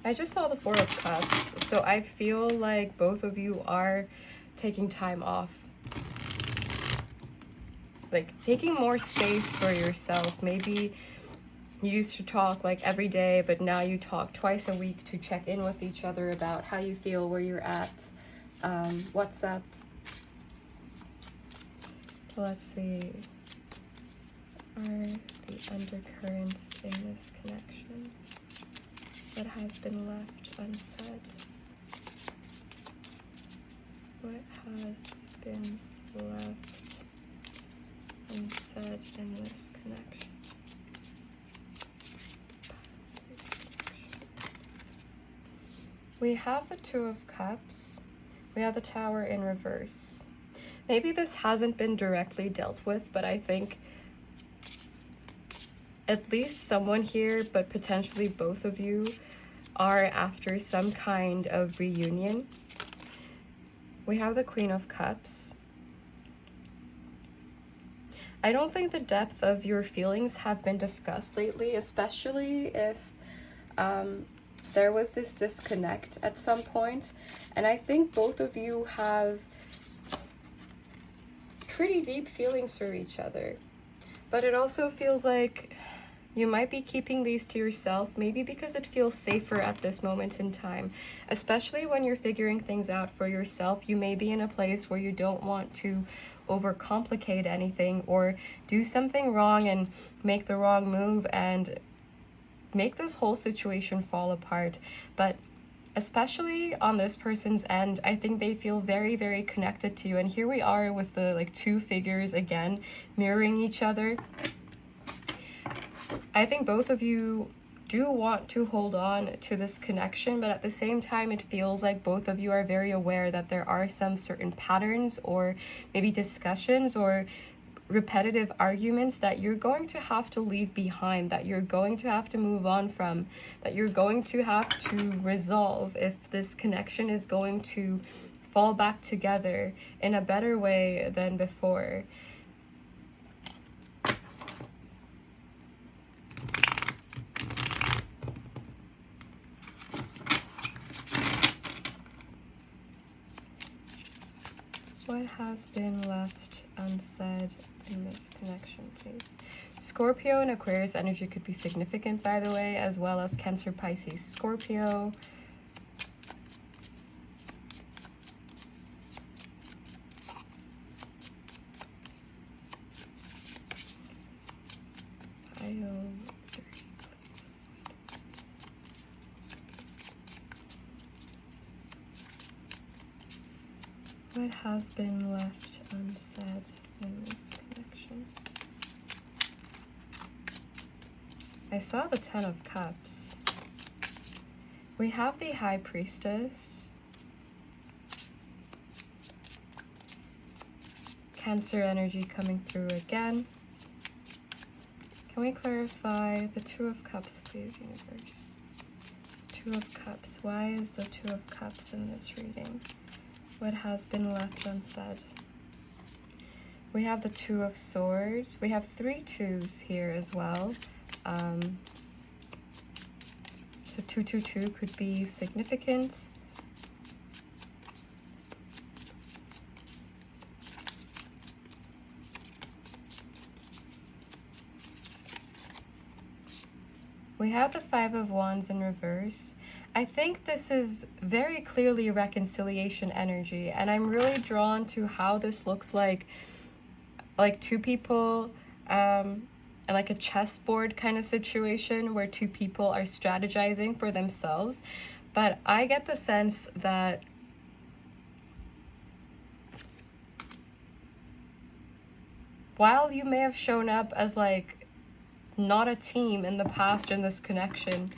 I just saw the Four of Cups, so I feel like both of you are taking time off. Like, taking more space for yourself. Maybe you used to talk like every day, but now you talk twice a week to check in with each other about how you feel, where you're at, what's up. Let's see. Are the undercurrents in this connection? What has been left unsaid? What has been left unsaid in this connection? We have the Two of Cups. We have the Tower in reverse. Maybe this hasn't been directly dealt with, but I think at least someone here, but potentially both of you, are after some kind of reunion. We have the Queen of Cups. I don't think the depth of your feelings have been discussed lately, especially if there was this disconnect at some point. And I think both of you have pretty deep feelings for each other. But it also feels like you might be keeping these to yourself, maybe because it feels safer at this moment in time. Especially when you're figuring things out for yourself, you may be in a place where you don't want to overcomplicate anything or do something wrong and make the wrong move and make this whole situation fall apart. But especially on this person's end, I think they feel very, very connected to you. And here we are with the like two figures again mirroring each other. I think both of you do want to hold on to this connection, but at the same time, it feels like both of you are very aware that there are some certain patterns or maybe discussions or repetitive arguments that you're going to have to leave behind, that you're going to have to move on from, that you're going to have to resolve if this connection is going to fall back together in a better way than before. What has been left unsaid in this connection, please? Scorpio and Aquarius energy could be significant, by the way, as well as Cancer, Pisces, Scorpio. What has been left unsaid in this connection? I saw the Ten of Cups. We have the High Priestess. Cancer energy coming through again. Can we clarify the Two of Cups, please, universe? Two of Cups. Why is the Two of Cups in this reading? What has been left unsaid? We have the Two of Swords. We have 3 twos here as well. So 222 could be significant. We have the Five of Wands in reverse. I think this is very clearly reconciliation energy, and I'm really drawn to how this looks like two people, and like a chessboard kind of situation where two people are strategizing for themselves. But I get the sense that while you may have shown up as like not a team in the past in this connection,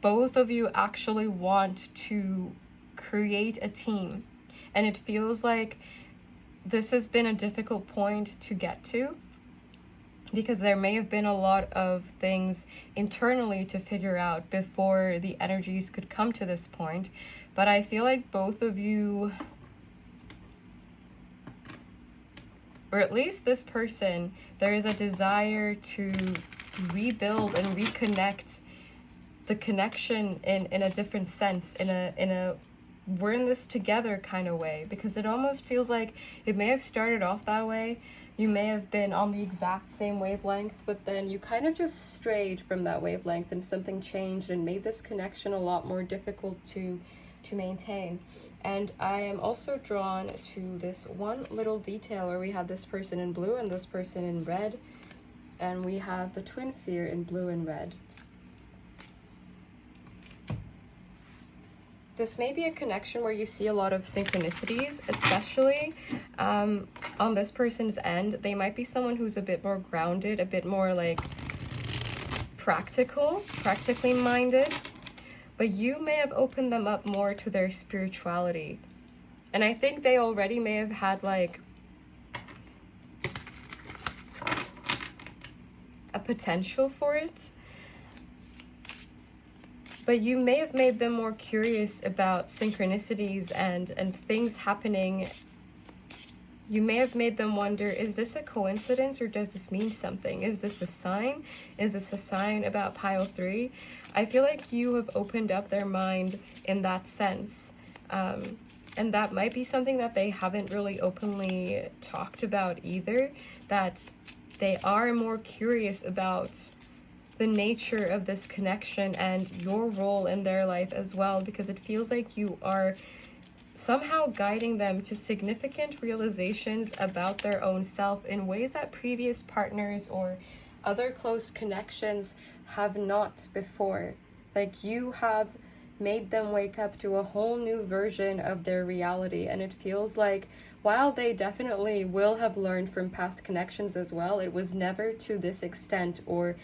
both of you actually want to create a team. And it feels like this has been a difficult point to get to, because there may have been a lot of things internally to figure out before the energies could come to this point. But I feel like both of you, or at least this person, there is a desire to rebuild and reconnect the connection in a different sense, in a we're in this together kind of way, because it almost feels like it may have started off that way. You may have been on the exact same wavelength, but then you kind of just strayed from that wavelength and something changed and made this connection a lot more difficult to maintain. And I am also drawn to this one little detail where we have this person in blue and this person in red, and we have the twin seer in blue and red. This may be a connection where you see a lot of synchronicities, especially on this person's end. They might be someone who's a bit more grounded, a bit more like practically minded, but you may have opened them up more to their spirituality. And I think they already may have had like a potential for it. But you may have made them more curious about synchronicities and things happening you may have made them wonder, is this a coincidence or does this mean something? Is this a sign? Is this a sign about pile 3? I feel like you have opened up their mind in that sense. And that might be something that they haven't really openly talked about either, that they are more curious about the nature of this connection and your role in their life as well, because it feels like you are somehow guiding them to significant realizations about their own self in ways that previous partners or other close connections have not before. Like, you have made them wake up to a whole new version of their reality, and it feels like while they definitely will have learned from past connections as well, it was never to this extent or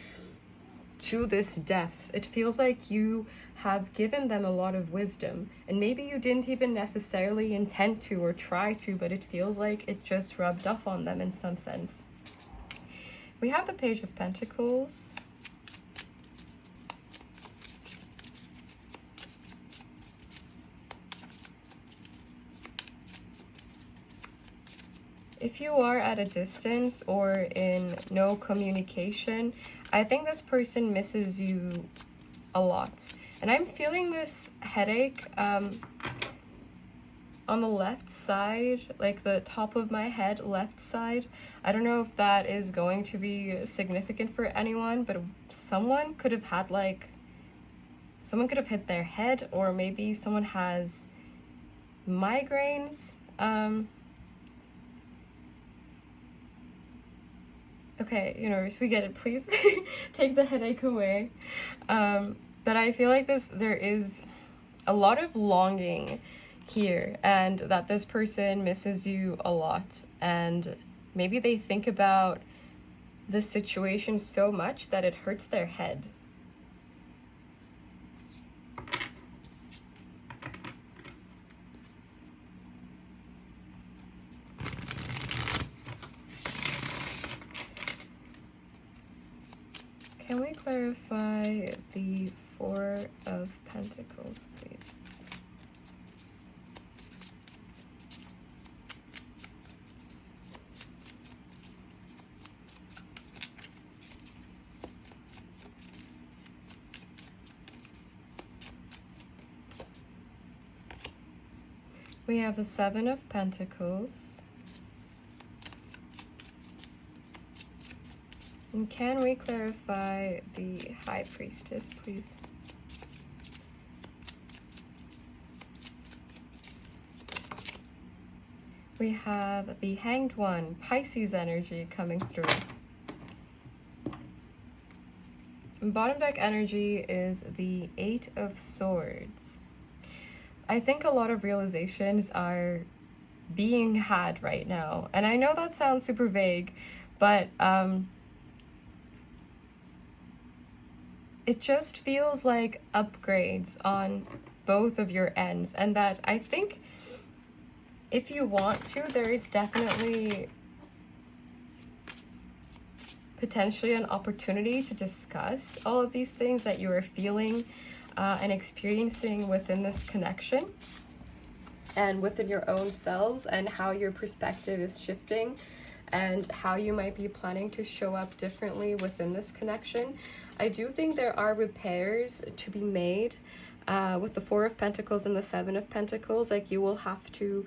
to this depth. It feels like you have given them a lot of wisdom, and maybe you didn't even necessarily intend to or try to, but it feels like it just rubbed off on them in some sense. We have the Page of Pentacles. If you are at a distance or in no communication, I think this person misses you a lot. And I'm feeling this headache on the left side, like the top of my head, left side. I don't know if that is going to be significant for anyone, but someone could have had someone could have hit their head, or maybe someone has migraines. Okay, universe, we get it. Please take the headache away. But I feel like there is a lot of longing here, and that this person misses you a lot. And maybe they think about the situation so much that it hurts their head. Can we clarify the Four of Pentacles, please? We have the Seven of Pentacles. And can we clarify the High Priestess, please? We have the Hanged One, Pisces energy coming through. And bottom deck energy is the Eight of Swords. I think a lot of realizations are being had right now. And I know that sounds super vague, but it just feels like upgrades on both of your ends. And that I think if you want to, there is definitely potentially an opportunity to discuss all of these things that you are feeling and experiencing within this connection and within your own selves, and how your perspective is shifting and how you might be planning to show up differently within this connection. I do think there are repairs to be made with the Four of Pentacles and the Seven of Pentacles. Like, you will have to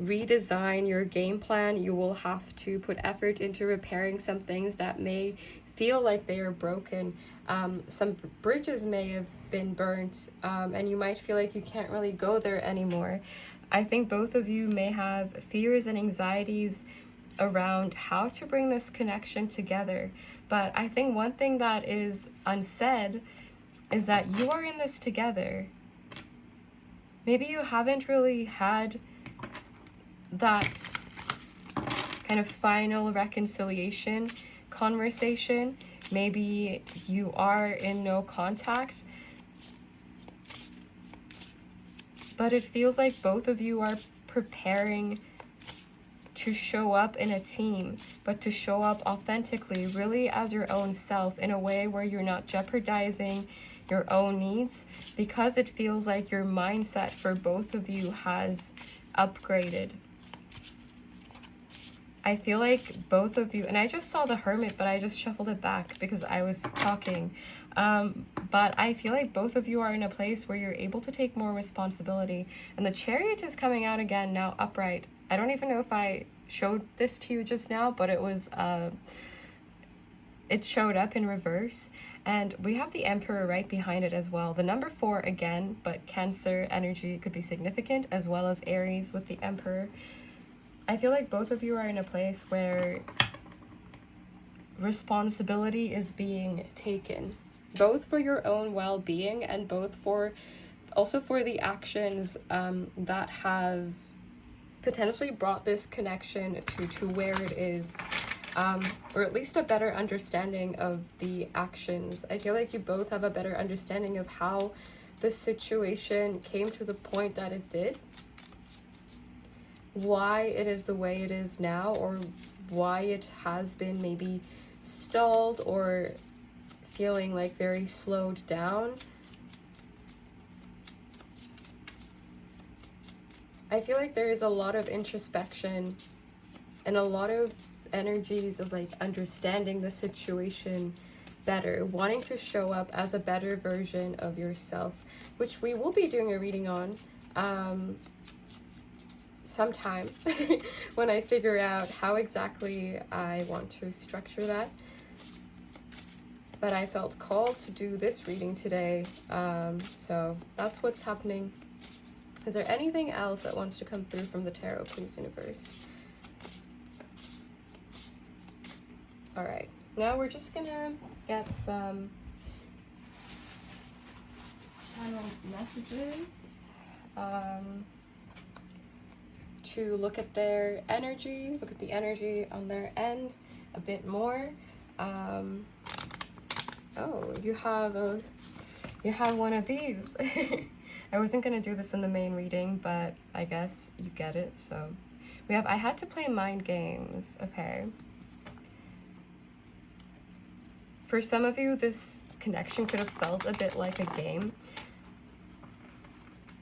redesign your game plan. You will have to put effort into repairing some things that may feel like they are broken. Some bridges may have been burnt, and you might feel like you can't really go there anymore. I think both of you may have fears and anxieties around how to bring this connection together. But I think one thing that is unsaid is that you are in this together. Maybe you haven't really had that kind of final reconciliation conversation. Maybe you are in no contact, but it feels like both of you are preparing to show up in a team, but to show up authentically, really as your own self, in a way where you're not jeopardizing your own needs, because it feels like your mindset for both of you has upgraded. I feel like both of you, and I just saw the Hermit, but I just shuffled it back because I was talking. But I feel like both of you are in a place where you're able to take more responsibility. And the Chariot is coming out again now upright. I don't even know if I showed this to you just now, but it was, it showed up in reverse. And we have the Emperor right behind it as well. The number 4 again, but Cancer energy could be significant, as well as Aries with the Emperor. I feel like both of you are in a place where responsibility is being taken, both for your own well-being and both for also for the actions that have potentially brought this connection to where it is, or at least a better understanding of the actions. I feel like you both have a better understanding of how the situation came to the point that it did, why it is the way it is now, or why it has been maybe stalled or feeling like very slowed down. I feel like there is a lot of introspection and a lot of energies of like understanding the situation better, wanting to show up as a better version of yourself, which we will be doing a reading on sometime when I figure out how exactly I want to structure that. But I felt called to do this reading today, so that's what's happening. Is there anything else that wants to come through from the tarot, please, universe? All right, now we're just gonna get some channel messages to look at their energy, look at the energy on their end a bit more. Oh, you have one of these. I wasn't gonna do this in the main reading, but I guess you get it. So we have, I had to play mind games. Okay. For some of you, this connection could have felt a bit like a game.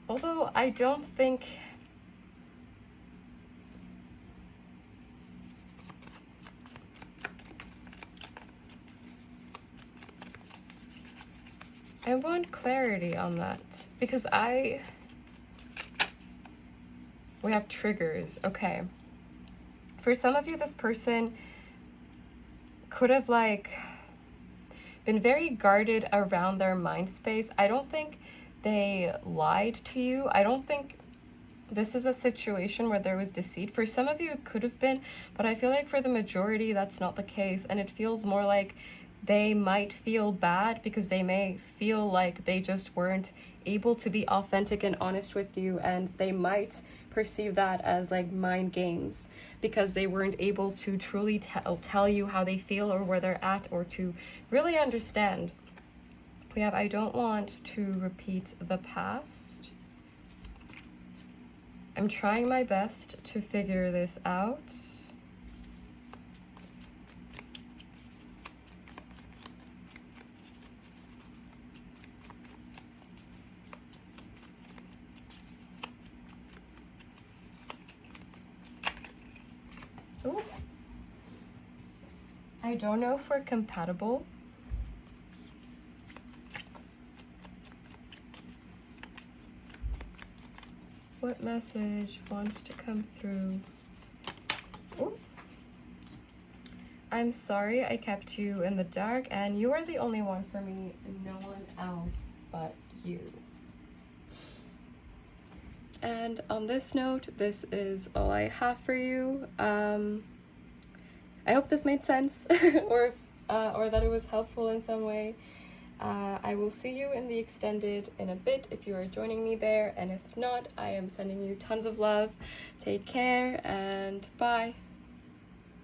Although I don't think I want clarity on that, because we have triggers. Okay. For some of you, this person could have like been very guarded around their mind space. I don't think they lied to you. I don't think this is a situation where there was deceit. For some of you, it could have been, but I feel like for the majority, that's not the case. And it feels more like they might feel bad because they may feel like they just weren't able to be authentic and honest with you, and they might perceive that as like mind games because they weren't able to truly tell you how they feel or where they're at, or to really understand. We have, I don't want to repeat the past. I'm trying my best to figure this out. Ooh. I don't know if we're compatible. What message wants to come through? Ooh. I'm sorry I kept you in the dark, and you are the only one for me, no one else but you. And on this note, this is all I have for you. I hope this made sense, or that it was helpful in some way. I will see you in the extended in a bit if you are joining me there, and if not, I am sending you tons of love. Take care, and bye.